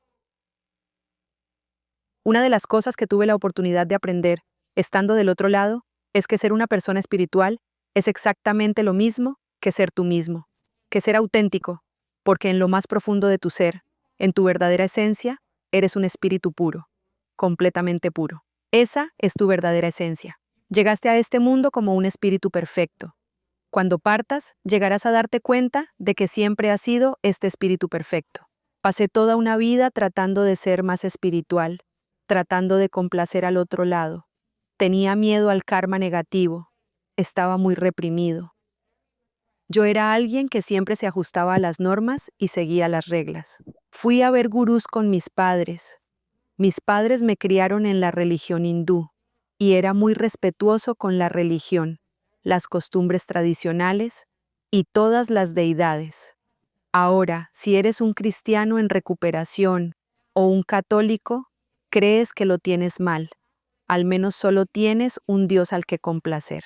una de las cosas que tuve la oportunidad de aprender, estando del otro lado, es que ser una persona espiritual es exactamente lo mismo que ser tú mismo, que ser auténtico, porque en lo más profundo de tu ser, en tu verdadera esencia, eres un espíritu puro, completamente puro. Esa es tu verdadera esencia. Llegaste a este mundo como un espíritu perfecto. Cuando partas, llegarás a darte cuenta de que siempre has sido este espíritu perfecto. Pasé toda una vida tratando de ser más espiritual, tratando de complacer al otro lado. Tenía miedo al karma negativo. Estaba muy reprimido. Yo era alguien que siempre se ajustaba a las normas y seguía las reglas. Fui a ver gurús con mis padres. Mis padres me criaron en la religión hindú y era muy respetuoso con la religión, las costumbres tradicionales y todas las deidades. Ahora, si eres un cristiano en recuperación o un católico, crees que lo tienes mal. Al menos solo tienes un Dios al que complacer.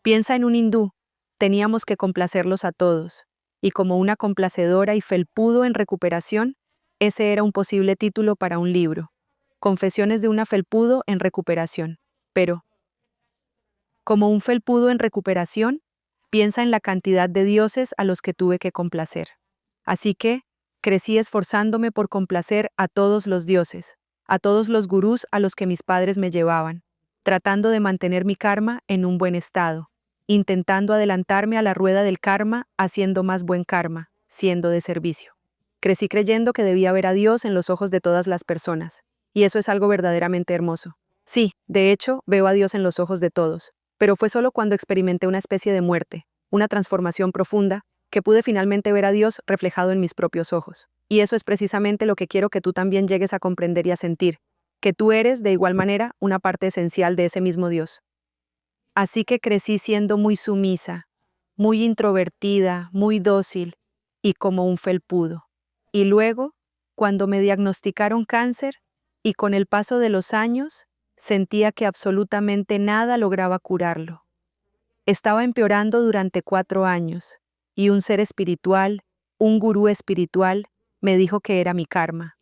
Piensa en un hindú. Teníamos que complacerlos a todos. Y como una complacedora y felpudo en recuperación, ese era un posible título para un libro. Confesiones de una felpudo en recuperación. Pero, como un felpudo en recuperación, piensa en la cantidad de dioses a los que tuve que complacer. Así que, crecí esforzándome por complacer a todos los dioses, a todos los gurús a los que mis padres me llevaban, tratando de mantener mi karma en un buen estado, intentando adelantarme a la rueda del karma haciendo más buen karma, siendo de servicio. Crecí creyendo que debía ver a Dios en los ojos de todas las personas, y eso es algo verdaderamente hermoso. Sí, de hecho, veo a Dios en los ojos de todos, pero fue solo cuando experimenté una especie de muerte, una transformación profunda, que pude finalmente ver a Dios reflejado en mis propios ojos. Y eso es precisamente lo que quiero que tú también llegues a comprender y a sentir, que tú eres, de igual manera, una parte esencial de ese mismo Dios. Así que crecí siendo muy sumisa, muy introvertida, muy dócil y como un felpudo. Y luego, cuando me diagnosticaron cáncer, y con el paso de los años, sentía que absolutamente nada lograba curarlo. Estaba empeorando durante 4 años, y un ser espiritual, un gurú espiritual, me dijo que era mi karma,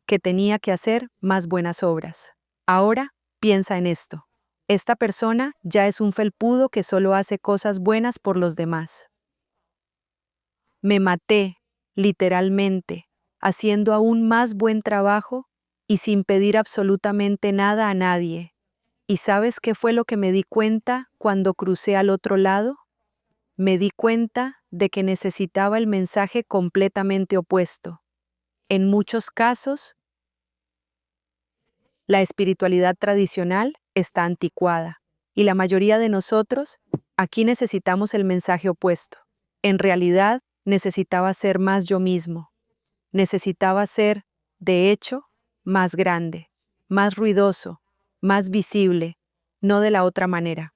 que tenía que hacer más buenas obras. Ahora, piensa en esto. Esta persona ya es un felpudo que solo hace cosas buenas por los demás. Me maté, literalmente, haciendo aún más buen trabajo y sin pedir absolutamente nada a nadie. ¿Y sabes qué fue lo que me di cuenta cuando crucé al otro lado? Me di cuenta de que necesitaba el mensaje completamente opuesto. En muchos casos, la espiritualidad tradicional está anticuada, y la mayoría de nosotros aquí necesitamos el mensaje opuesto. En realidad, necesitaba ser más yo mismo. Necesitaba ser, de hecho, más grande, más ruidoso, más visible, no de la otra manera.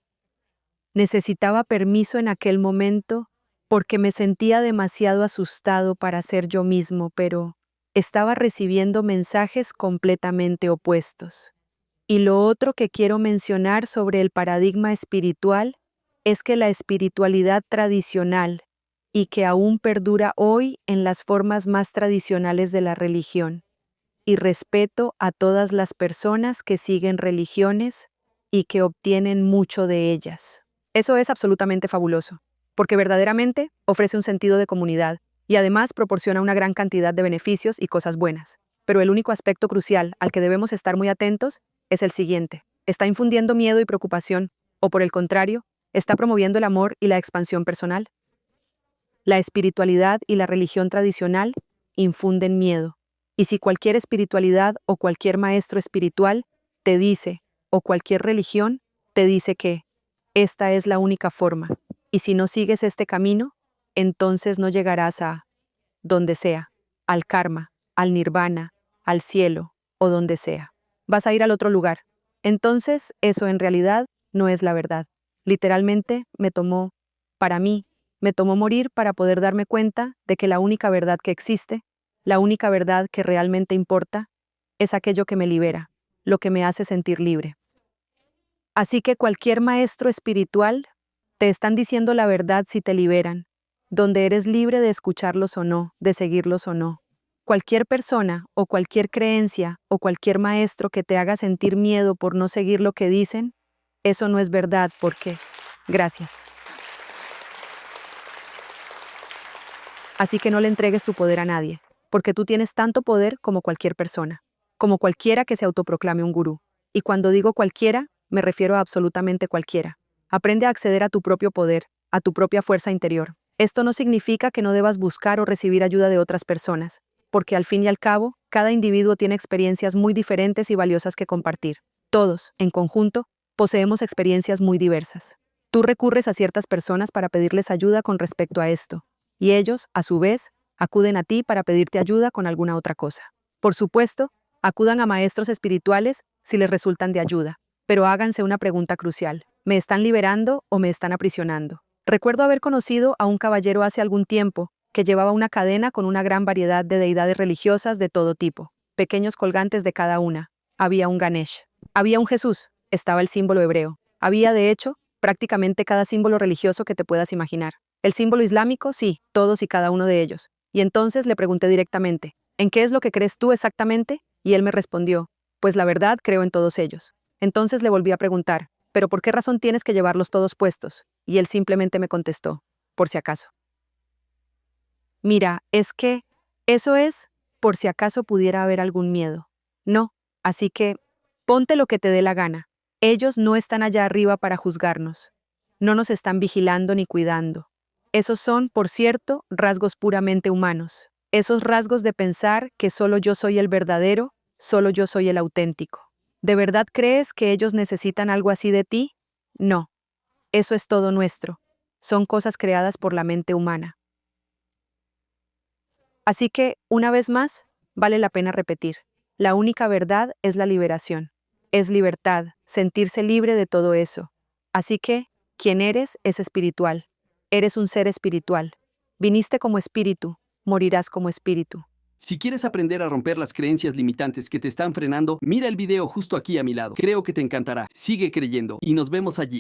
Necesitaba permiso en aquel momento porque me sentía demasiado asustado para ser yo mismo, pero estaba recibiendo mensajes completamente opuestos. Y lo otro que quiero mencionar sobre el paradigma espiritual es que la espiritualidad tradicional, y que aún perdura hoy en las formas más tradicionales de la religión, y respeto a todas las personas que siguen religiones y que obtienen mucho de ellas. Eso es absolutamente fabuloso, porque verdaderamente ofrece un sentido de comunidad y además proporciona una gran cantidad de beneficios y cosas buenas. Pero el único aspecto crucial al que debemos estar muy atentos es el siguiente. ¿Está infundiendo miedo y preocupación? ¿O por el contrario, está promoviendo el amor y la expansión personal? La espiritualidad y la religión tradicional infunden miedo. Y si cualquier espiritualidad o cualquier maestro espiritual te dice, o cualquier religión te dice que esta es la única forma, y si no sigues este camino, entonces no llegarás a donde sea, al karma, al nirvana, al cielo o donde sea. Vas a ir al otro lugar. Entonces, eso en realidad no es la verdad. Literalmente, para mí, me tomó morir para poder darme cuenta de que la única verdad que existe, la única verdad que realmente importa, es aquello que me libera, lo que me hace sentir libre. Así que cualquier maestro espiritual te están diciendo la verdad si te liberan, donde eres libre de escucharlos o no, de seguirlos o no. Cualquier persona o cualquier creencia o cualquier maestro que te haga sentir miedo por no seguir lo que dicen, eso no es verdad porque, gracias. Así que no le entregues tu poder a nadie, porque tú tienes tanto poder como cualquier persona, como cualquiera que se autoproclame un gurú. Y cuando digo cualquiera, me refiero a absolutamente cualquiera. Aprende a acceder a tu propio poder, a tu propia fuerza interior. Esto no significa que no debas buscar o recibir ayuda de otras personas, porque al fin y al cabo, cada individuo tiene experiencias muy diferentes y valiosas que compartir. Todos, en conjunto, poseemos experiencias muy diversas. Tú recurres a ciertas personas para pedirles ayuda con respecto a esto, y ellos, a su vez, acuden a ti para pedirte ayuda con alguna otra cosa. Por supuesto, acudan a maestros espirituales si les resultan de ayuda, pero háganse una pregunta crucial. ¿Me están liberando o me están aprisionando? Recuerdo haber conocido a un caballero hace algún tiempo que llevaba una cadena con una gran variedad de deidades religiosas de todo tipo, pequeños colgantes de cada una. Había un Ganesh. Había un Jesús. Estaba el símbolo hebreo. Había, de hecho, prácticamente cada símbolo religioso que te puedas imaginar. El símbolo islámico, sí, todos y cada uno de ellos. Y entonces le pregunté directamente, ¿en qué es lo que crees tú exactamente? Y él me respondió, pues la verdad creo en todos ellos. Entonces le volví a preguntar, ¿pero por qué razón tienes que llevarlos todos puestos? Y él simplemente me contestó, por si acaso. Mira, es que, eso es, por si acaso pudiera haber algún miedo. No, así que, ponte lo que te dé la gana. Ellos no están allá arriba para juzgarnos. No nos están vigilando ni cuidando. Esos son, por cierto, rasgos puramente humanos. Esos rasgos de pensar que solo yo soy el verdadero, solo yo soy el auténtico. ¿De verdad crees que ellos necesitan algo así de ti? No. Eso es todo nuestro. Son cosas creadas por la mente humana. Así que, una vez más, vale la pena repetir. La única verdad es la liberación. Es libertad, sentirse libre de todo eso. Así que, quien eres es espiritual. Eres un ser espiritual. Viniste como espíritu, morirás como espíritu. Si quieres aprender a romper las creencias limitantes que te están frenando, mira el video justo aquí a mi lado. Creo que te encantará. Sigue creyendo y nos vemos allí.